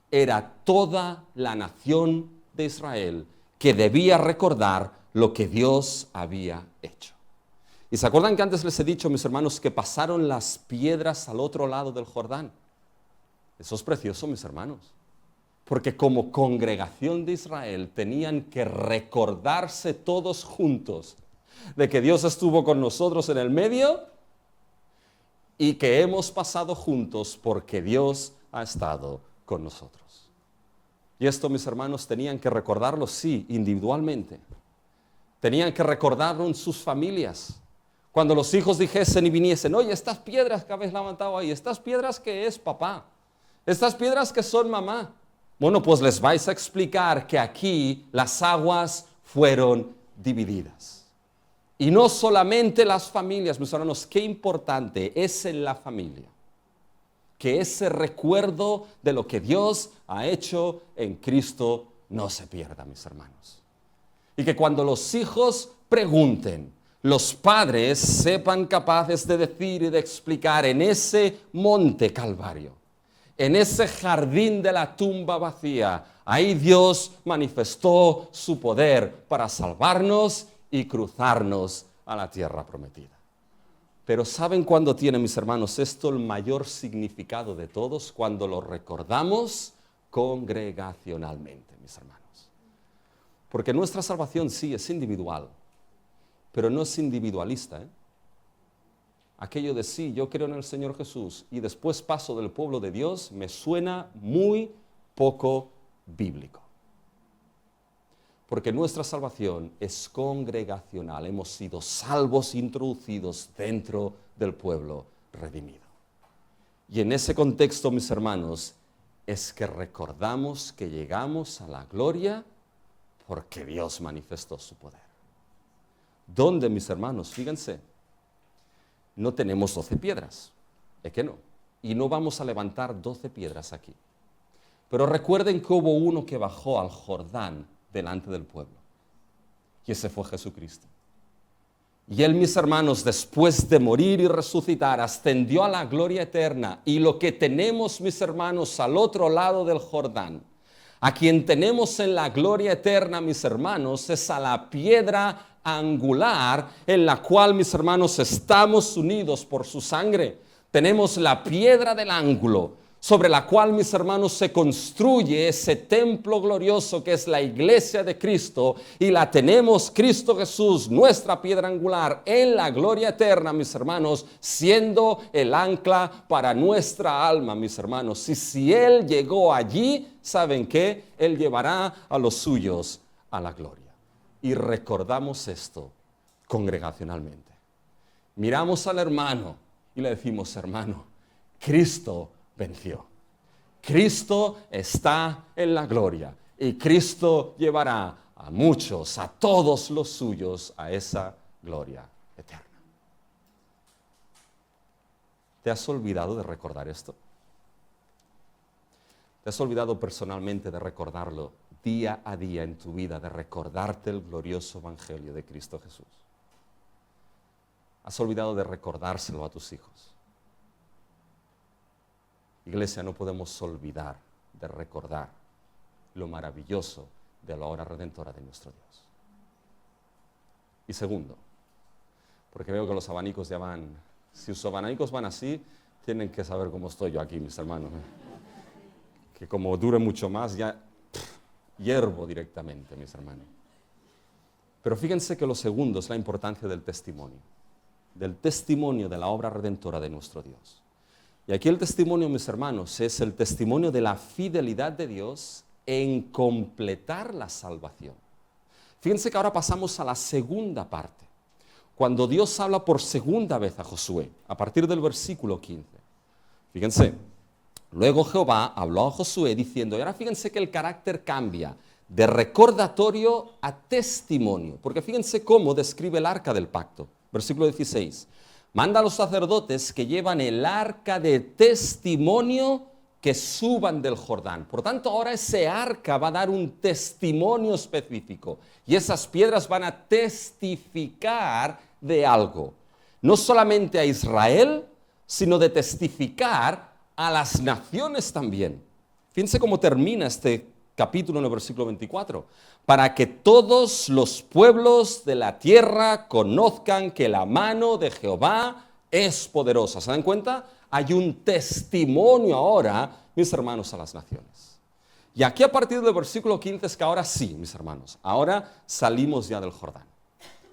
Era toda la nación de Israel que debía recordar lo que Dios había hecho. ¿Y se acuerdan que antes les he dicho, mis hermanos, que pasaron las piedras al otro lado del Jordán? Eso es precioso, mis hermanos. Porque como congregación de Israel tenían que recordarse todos juntos de que Dios estuvo con nosotros en el medio y que hemos pasado juntos porque Dios ha estado con nosotros. Y esto, mis hermanos, tenían que recordarlo, sí, individualmente. Tenían que recordarlo en sus familias. Cuando los hijos dijesen y viniesen, oye, estas piedras que habéis levantado ahí, ¿estas piedras qué es, papá? ¿Estas piedras que son, mamá? Bueno, pues les vais a explicar que aquí las aguas fueron divididas. Y no solamente las familias, mis hermanos, qué importante es en la familia que ese recuerdo de lo que Dios ha hecho en Cristo no se pierda, mis hermanos. Y que cuando los hijos pregunten, los padres sepan capaces de decir y de explicar en ese monte Calvario, en ese jardín de la tumba vacía, ahí Dios manifestó su poder para salvarnos y cruzarnos a la tierra prometida. Pero ¿saben cuándo tiene, mis hermanos, esto el mayor significado de todos? Cuando lo recordamos congregacionalmente, mis hermanos. Porque nuestra salvación sí es individual, pero no es individualista. Aquello de sí, yo creo en el Señor Jesús y después paso del pueblo de Dios, me suena muy poco bíblico. Porque nuestra salvación es congregacional, hemos sido salvos, introducidos dentro del pueblo redimido. Y en ese contexto, mis hermanos, es que recordamos que llegamos a la gloria porque Dios manifestó su poder. ¿Dónde, mis hermanos? Fíjense, no tenemos 12 piedras, es que no. Y no vamos a levantar 12 piedras aquí. Pero recuerden que hubo uno que bajó al Jordán delante del pueblo. Y ese fue Jesucristo. Y Él, mis hermanos, después de morir y resucitar, ascendió a la gloria eterna. Y lo que tenemos, mis hermanos, al otro lado del Jordán, a quien tenemos en la gloria eterna, mis hermanos, es a la piedra angular en la cual, mis hermanos, estamos unidos por su sangre. Tenemos la piedra del ángulo sobre la cual, mis hermanos, se construye ese templo glorioso que es la iglesia de Cristo, y la tenemos, Cristo Jesús, nuestra piedra angular, en la gloria eterna, mis hermanos, siendo el ancla para nuestra alma, mis hermanos. Y si Él llegó allí, ¿saben qué? Él llevará a los suyos a la gloria. Y recordamos esto congregacionalmente. Miramos al hermano y le decimos, hermano, Cristo venció. Cristo está en la gloria y Cristo llevará a muchos, a todos los suyos, a esa gloria eterna. ¿Te has olvidado de recordar esto? ¿Te has olvidado personalmente de recordarlo día a día en tu vida, de recordarte el glorioso evangelio de Cristo Jesús? ¿Has olvidado de recordárselo a tus hijos? Iglesia, no podemos olvidar de recordar lo maravilloso de la obra redentora de nuestro Dios. Y segundo, porque veo que los abanicos ya van, si sus abanicos van así, tienen que saber cómo estoy yo aquí, mis hermanos. Que como dure mucho más, ya hiervo directamente, mis hermanos. Pero fíjense que lo segundo es la importancia del testimonio de la obra redentora de nuestro Dios. Y aquí el testimonio, mis hermanos, es el testimonio de la fidelidad de Dios en completar la salvación. Fíjense que ahora pasamos a la segunda parte, cuando Dios habla por segunda vez a Josué, a partir del versículo 15. Fíjense, luego Jehová habló a Josué diciendo, y ahora fíjense que el carácter cambia de recordatorio a testimonio, porque fíjense cómo describe el arca del pacto. Versículo 16. Manda a los sacerdotes que llevan el arca de testimonio que suban del Jordán. Por tanto, ahora ese arca va a dar un testimonio específico. Y esas piedras van a testificar de algo. No solamente a Israel, sino de testificar a las naciones también. Fíjense cómo termina este capítulo en el versículo 24. Para que todos los pueblos de la tierra conozcan que la mano de Jehová es poderosa. ¿Se dan cuenta? Hay un testimonio ahora, mis hermanos, a las naciones. Y aquí a partir del versículo 15 es que ahora sí, mis hermanos, ahora salimos ya del Jordán.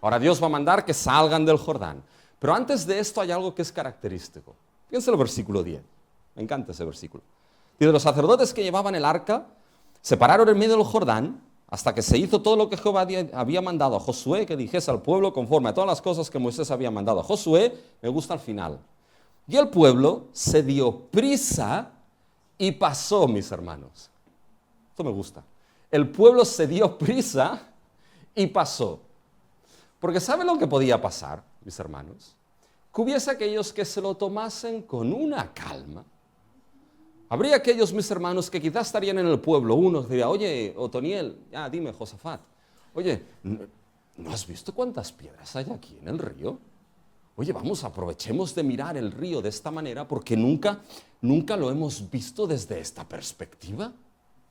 Ahora Dios va a mandar que salgan del Jordán. Pero antes de esto hay algo que es característico. Fíjense el versículo 10. Me encanta ese versículo. Dice, los sacerdotes que llevaban el arca se pararon en medio del Jordán, hasta que se hizo todo lo que Jehová había mandado a Josué, que dijese al pueblo conforme a todas las cosas que Moisés había mandado a Josué. Me gusta el final. Y el pueblo se dio prisa y pasó, mis hermanos. Esto me gusta. El pueblo se dio prisa y pasó. Porque ¿saben lo que podía pasar, mis hermanos? Que hubiese aquellos que se lo tomasen con una calma. Habría aquellos, mis hermanos, que quizás estarían en el pueblo. Uno diría, oye, Otoniel, dime, Josafat, oye, ¿no has visto cuántas piedras hay aquí en el río? Oye, vamos, aprovechemos de mirar el río de esta manera porque nunca lo hemos visto desde esta perspectiva.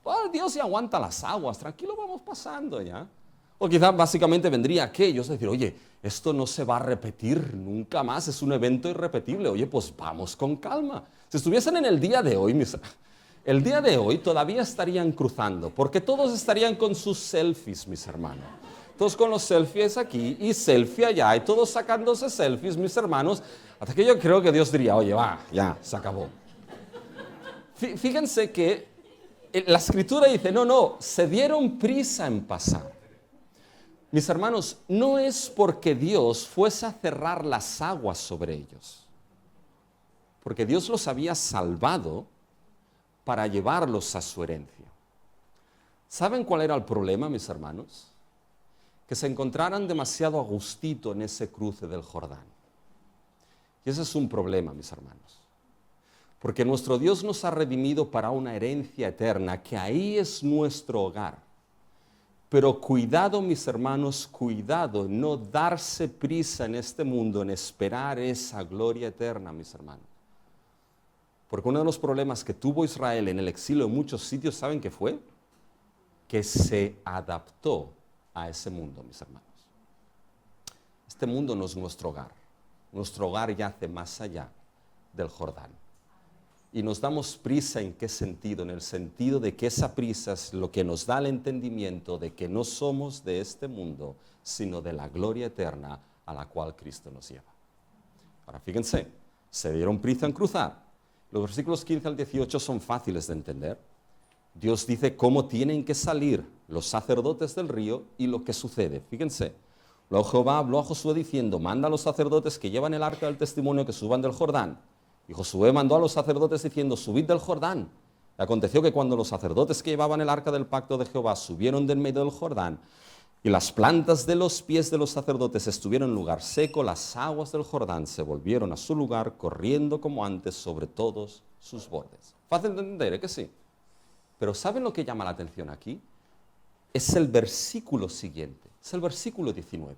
Oh, Dios ya aguanta las aguas, tranquilo, vamos pasando ya. O quizás básicamente vendría aquellos a decir, oye, esto no se va a repetir nunca más, es un evento irrepetible. Oye, pues vamos con calma. Si estuviesen en el día de hoy, el día de hoy todavía estarían cruzando, porque todos estarían con sus selfies, mis hermanos. Todos con los selfies aquí y selfie allá, y todos sacándose selfies, mis hermanos, hasta que yo creo que Dios diría, oye, va, ya, se acabó. Fíjense que la Escritura dice, no, se dieron prisa en pasar. Mis hermanos, no es porque Dios fuese a cerrar las aguas sobre ellos, porque Dios los había salvado para llevarlos a su herencia. ¿Saben cuál era el problema, mis hermanos? Que se encontraran demasiado a gustito en ese cruce del Jordán. Y ese es un problema, mis hermanos, porque nuestro Dios nos ha redimido para una herencia eterna, que ahí es nuestro hogar. Pero cuidado, mis hermanos, cuidado, no darse prisa en este mundo, en esperar esa gloria eterna, mis hermanos. Porque uno de los problemas que tuvo Israel en el exilio en muchos sitios, ¿saben qué fue? Que se adaptó a ese mundo, mis hermanos. Este mundo no es nuestro hogar. Nuestro hogar yace más allá del Jordán. Y nos damos prisa, ¿en qué sentido? En el sentido de que esa prisa es lo que nos da el entendimiento de que no somos de este mundo, sino de la gloria eterna a la cual Cristo nos lleva. Ahora fíjense, se dieron prisa en cruzar. Los versículos 15 al 18 son fáciles de entender. Dios dice cómo tienen que salir los sacerdotes del río y lo que sucede. Fíjense, luego Jehová habló a Josué diciendo, manda a los sacerdotes que llevan el arca del testimonio que suban del Jordán. Y Josué mandó a los sacerdotes diciendo, subid del Jordán. Y aconteció que cuando los sacerdotes que llevaban el arca del pacto de Jehová subieron del medio del Jordán, y las plantas de los pies de los sacerdotes estuvieron en lugar seco, las aguas del Jordán se volvieron a su lugar, corriendo como antes sobre todos sus bordes. Fácil de entender, ¿eh que sí? Pero ¿saben lo que llama la atención aquí? Es el versículo siguiente, es el versículo 19.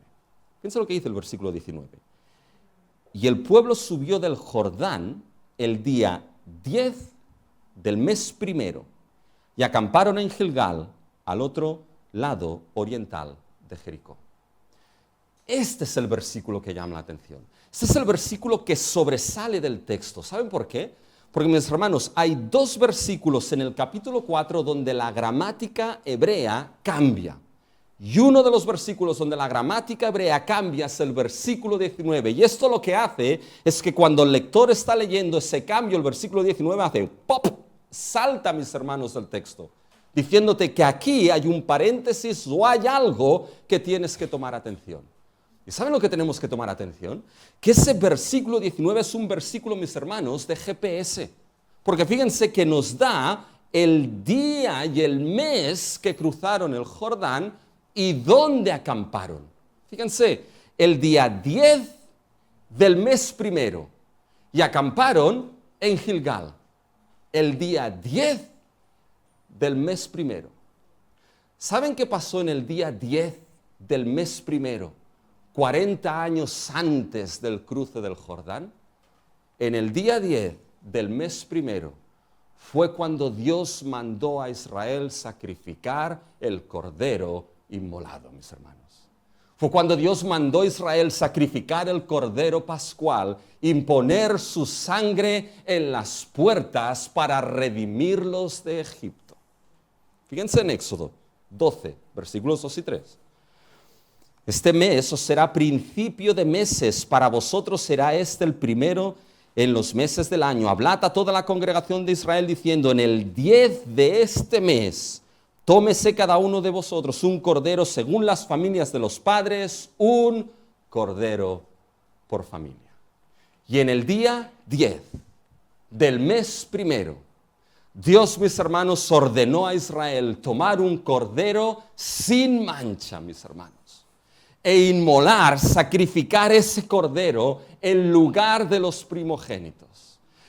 Fíjense lo que dice el versículo 19. Y el pueblo subió del Jordán el día 10 del mes primero y acamparon en Gilgal, al otro lado oriental de Jericó. Este es el versículo que llama la atención. Este es el versículo que sobresale del texto. ¿Saben por qué? Porque, mis hermanos, hay dos versículos en el capítulo 4 donde la gramática hebrea cambia. Y uno de los versículos donde la gramática hebrea cambia es el versículo 19. Y esto lo que hace es que cuando el lector está leyendo ese cambio, el versículo 19 hace ¡pop! Salta, mis hermanos, del texto, diciéndote que aquí hay un paréntesis o hay algo que tienes que tomar atención. ¿Y saben lo que tenemos que tomar atención? Que ese versículo 19 es un versículo, mis hermanos, de GPS. Porque fíjense que nos da el día y el mes que cruzaron el Jordán y dónde acamparon. Fíjense, el día 10 del mes primero y acamparon en Gilgal. El día 10 del mes primero. ¿Saben qué pasó en el día 10 del mes primero? 40 años antes del cruce del Jordán. En el día 10 del mes primero fue cuando Dios mandó a Israel sacrificar el cordero inmolado, mis hermanos. Fue cuando Dios mandó a Israel sacrificar el cordero pascual, imponer su sangre en las puertas para redimirlos de Egipto. Fíjense en Éxodo 12, versículos 2 y 3. Este mes os será principio de meses, para vosotros será este el primero en los meses del año. Hablad a toda la congregación de Israel diciendo, en el 10 de este mes, tómese cada uno de vosotros un cordero según las familias de los padres, un cordero por familia. Y en el día 10 del mes primero, Dios, mis hermanos, ordenó a Israel tomar un cordero sin mancha, mis hermanos, e inmolar, sacrificar ese cordero en lugar de los primogénitos,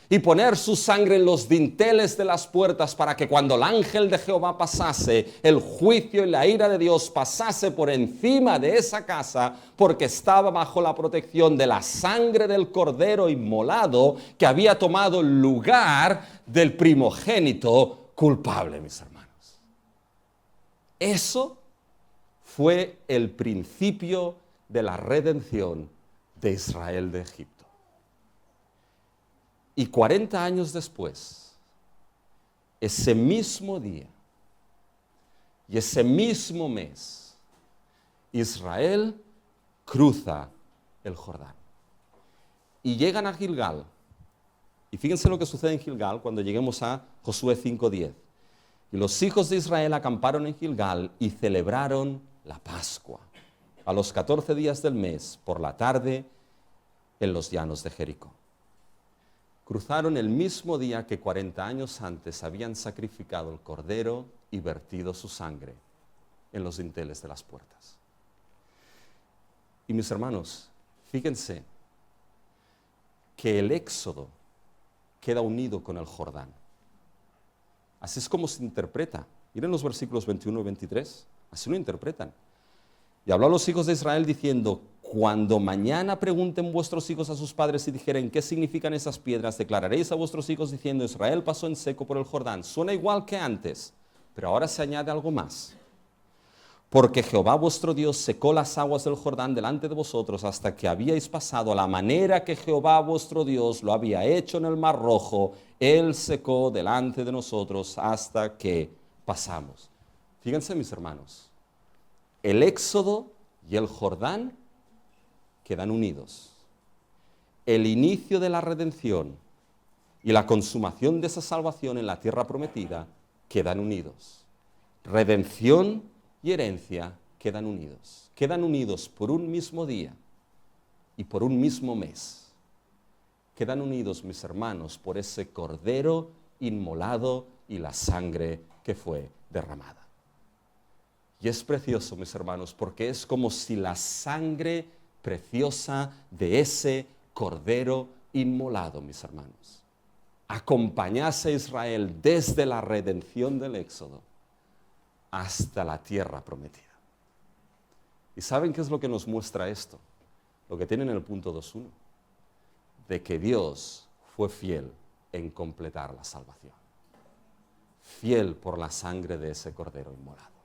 y poner su sangre en los dinteles de las puertas para que cuando el ángel de Jehová pasase, el juicio y la ira de Dios pasase por encima de esa casa, porque estaba bajo la protección de la sangre del cordero inmolado que había tomado el lugar del primogénito culpable, mis hermanos. Eso fue el principio de la redención de Israel de Egipto. Y 40 años después, ese mismo día y ese mismo mes, Israel cruza el Jordán. Y llegan a Gilgal. Y fíjense lo que sucede en Gilgal cuando lleguemos a Josué 5:10. Y los hijos de Israel acamparon en Gilgal y celebraron la Pascua a los 14 días del mes, por la tarde, en los llanos de Jericó. Cruzaron el mismo día que 40 años antes habían sacrificado el cordero y vertido su sangre en los dinteles de las puertas. Y mis hermanos, fíjense que el Éxodo queda unido con el Jordán. Así es como se interpreta. Miren los versículos 21 y 23. Así lo interpretan. Y habló a los hijos de Israel diciendo: cuando mañana pregunten vuestros hijos a sus padres y dijeren ¿qué significan esas piedras? Declararéis a vuestros hijos diciendo: Israel pasó en seco por el Jordán. Suena igual que antes, pero ahora se añade algo más. Porque Jehová vuestro Dios secó las aguas del Jordán delante de vosotros hasta que habíais pasado a la manera que Jehová vuestro Dios lo había hecho en el Mar Rojo. Él secó delante de nosotros hasta que pasamos. Fíjense, mis hermanos, el Éxodo y el Jordán quedan unidos. El inicio de la redención y la consumación de esa salvación en la tierra prometida quedan unidos. Redención y herencia quedan unidos. Quedan unidos por un mismo día y por un mismo mes. Quedan unidos, mis hermanos, por ese cordero inmolado y la sangre que fue derramada. Y es precioso, mis hermanos, porque es como si la sangre preciosa de ese cordero inmolado, mis hermanos, acompañase a Israel desde la redención del Éxodo hasta la tierra prometida. ¿Y saben qué es lo que nos muestra esto? Lo que tienen en el punto 2.1, de que Dios fue fiel en completar la salvación. Fiel por la sangre de ese cordero inmolado.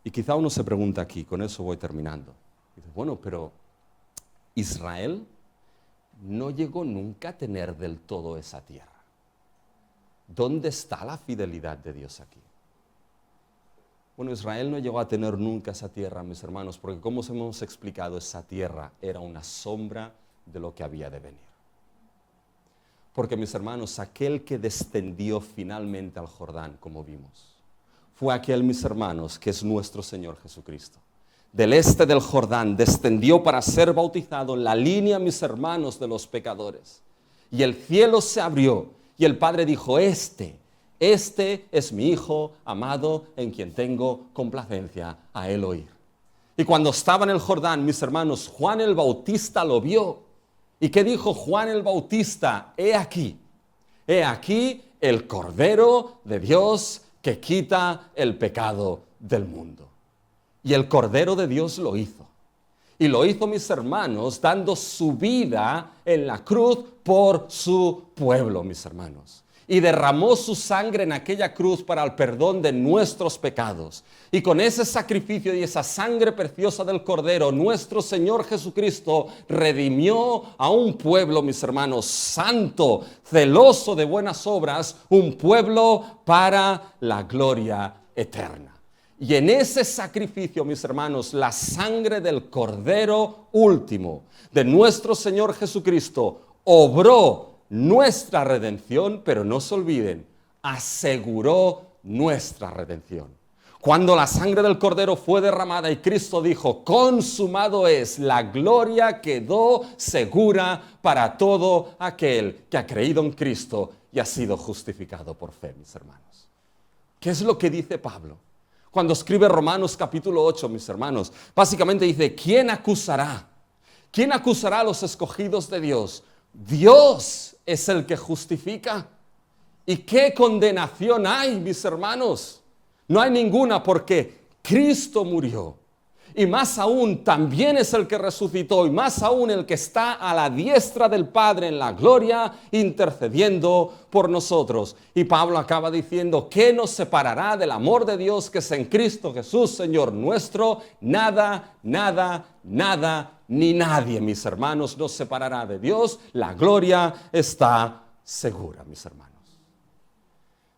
Y quizá uno se pregunta aquí, con eso voy terminando. Dice, bueno, pero Israel no llegó nunca a tener del todo esa tierra. ¿Dónde está la fidelidad de Dios aquí? Bueno, Israel no llegó a tener nunca esa tierra, mis hermanos, porque como os hemos explicado, esa tierra era una sombra de lo que había de venir. Porque, mis hermanos, aquel que descendió finalmente al Jordán, como vimos, fue aquel, mis hermanos, que es nuestro Señor Jesucristo. Del este del Jordán descendió para ser bautizado en la línea, mis hermanos, de los pecadores. Y el cielo se abrió y el Padre dijo, Este es mi Hijo amado en quien tengo complacencia, a él oír. Y cuando estaba en el Jordán, mis hermanos, Juan el Bautista lo vio. ¿Y qué dijo Juan el Bautista? He aquí el Cordero de Dios que quita el pecado del mundo. Y el Cordero de Dios lo hizo. Y lo hizo, mis hermanos, dando su vida en la cruz por su pueblo, mis hermanos. Y derramó su sangre en aquella cruz para el perdón de nuestros pecados. Y con ese sacrificio y esa sangre preciosa del Cordero, nuestro Señor Jesucristo redimió a un pueblo, mis hermanos, santo, celoso de buenas obras, un pueblo para la gloria eterna. Y en ese sacrificio, mis hermanos, la sangre del Cordero último de nuestro Señor Jesucristo obró nuestra redención, pero no se olviden, aseguró nuestra redención. Cuando la sangre del Cordero fue derramada y Cristo dijo, consumado es, la gloria quedó segura para todo aquel que ha creído en Cristo y ha sido justificado por fe, mis hermanos. ¿Qué es lo que dice Pablo? Cuando escribe Romanos capítulo 8, mis hermanos, básicamente dice, ¿quién acusará? ¿Quién acusará a los escogidos de Dios? Dios es el que justifica. ¿Y qué condenación hay, mis hermanos? No hay ninguna, porque Cristo murió. Y más aún, también es el que resucitó. Y más aún, el que está a la diestra del Padre en la gloria, intercediendo por nosotros. Y Pablo acaba diciendo, ¿qué nos separará del amor de Dios que es en Cristo Jesús, Señor nuestro? Nada, nada, nada, ni nadie, mis hermanos, nos separará de Dios. La gloria está segura, mis hermanos.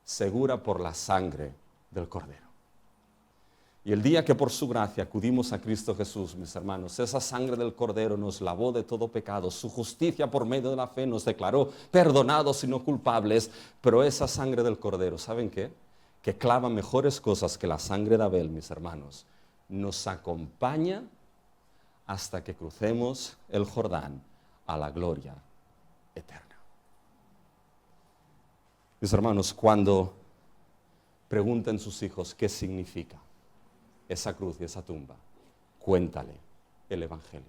Segura por la sangre del Cordero. Y el día que por su gracia acudimos a Cristo Jesús, mis hermanos, esa sangre del Cordero nos lavó de todo pecado, su justicia por medio de la fe nos declaró perdonados y no culpables, pero esa sangre del Cordero, ¿saben qué? Que clava mejores cosas que la sangre de Abel, mis hermanos, nos acompaña hasta que crucemos el Jordán a la gloria eterna. Mis hermanos, cuando pregunten sus hijos qué significa esa cruz y esa tumba, cuéntale el Evangelio.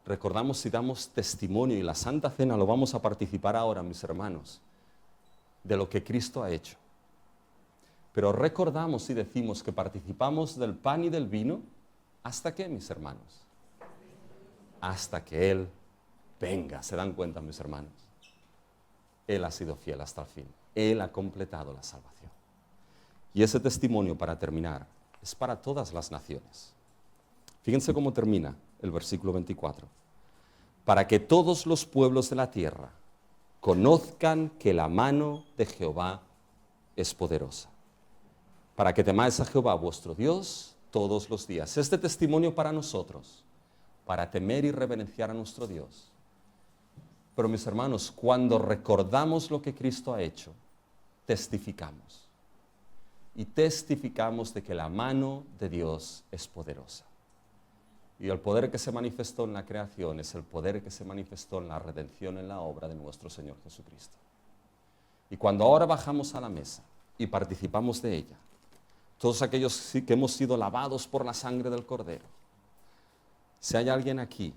Recordamos y damos testimonio, y la Santa Cena lo vamos a participar ahora, mis hermanos, de lo que Cristo ha hecho. Pero recordamos y decimos que participamos del pan y del vino, ¿hasta qué, mis hermanos? Hasta que Él venga. ¿Se dan cuenta, mis hermanos? Él ha sido fiel hasta el fin. Él ha completado la salvación. Y ese testimonio, para terminar, es para todas las naciones. Fíjense cómo termina el versículo 24. Para que todos los pueblos de la tierra conozcan que la mano de Jehová es poderosa. Para que temáis a Jehová vuestro Dios todos los días. Este testimonio para nosotros, para temer y reverenciar a nuestro Dios. Pero mis hermanos, cuando recordamos lo que Cristo ha hecho, testificamos. Y testificamos de que la mano de Dios es poderosa. Y el poder que se manifestó en la creación es el poder que se manifestó en la redención en la obra de nuestro Señor Jesucristo. Y cuando ahora bajamos a la mesa y participamos de ella, todos aquellos que hemos sido lavados por la sangre del Cordero, si hay alguien aquí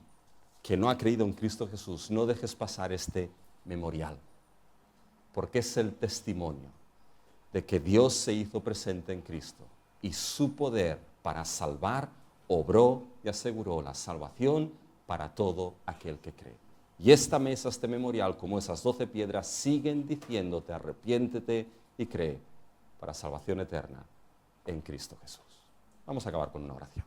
que no ha creído en Cristo Jesús, no dejes pasar este memorial, porque es el testimonio de que Dios se hizo presente en Cristo y su poder para salvar obró y aseguró la salvación para todo aquel que cree. Y esta mesa, este memorial, como esas 12 piedras, siguen diciéndote, arrepiéntete y cree para salvación eterna en Cristo Jesús. Vamos a acabar con una oración.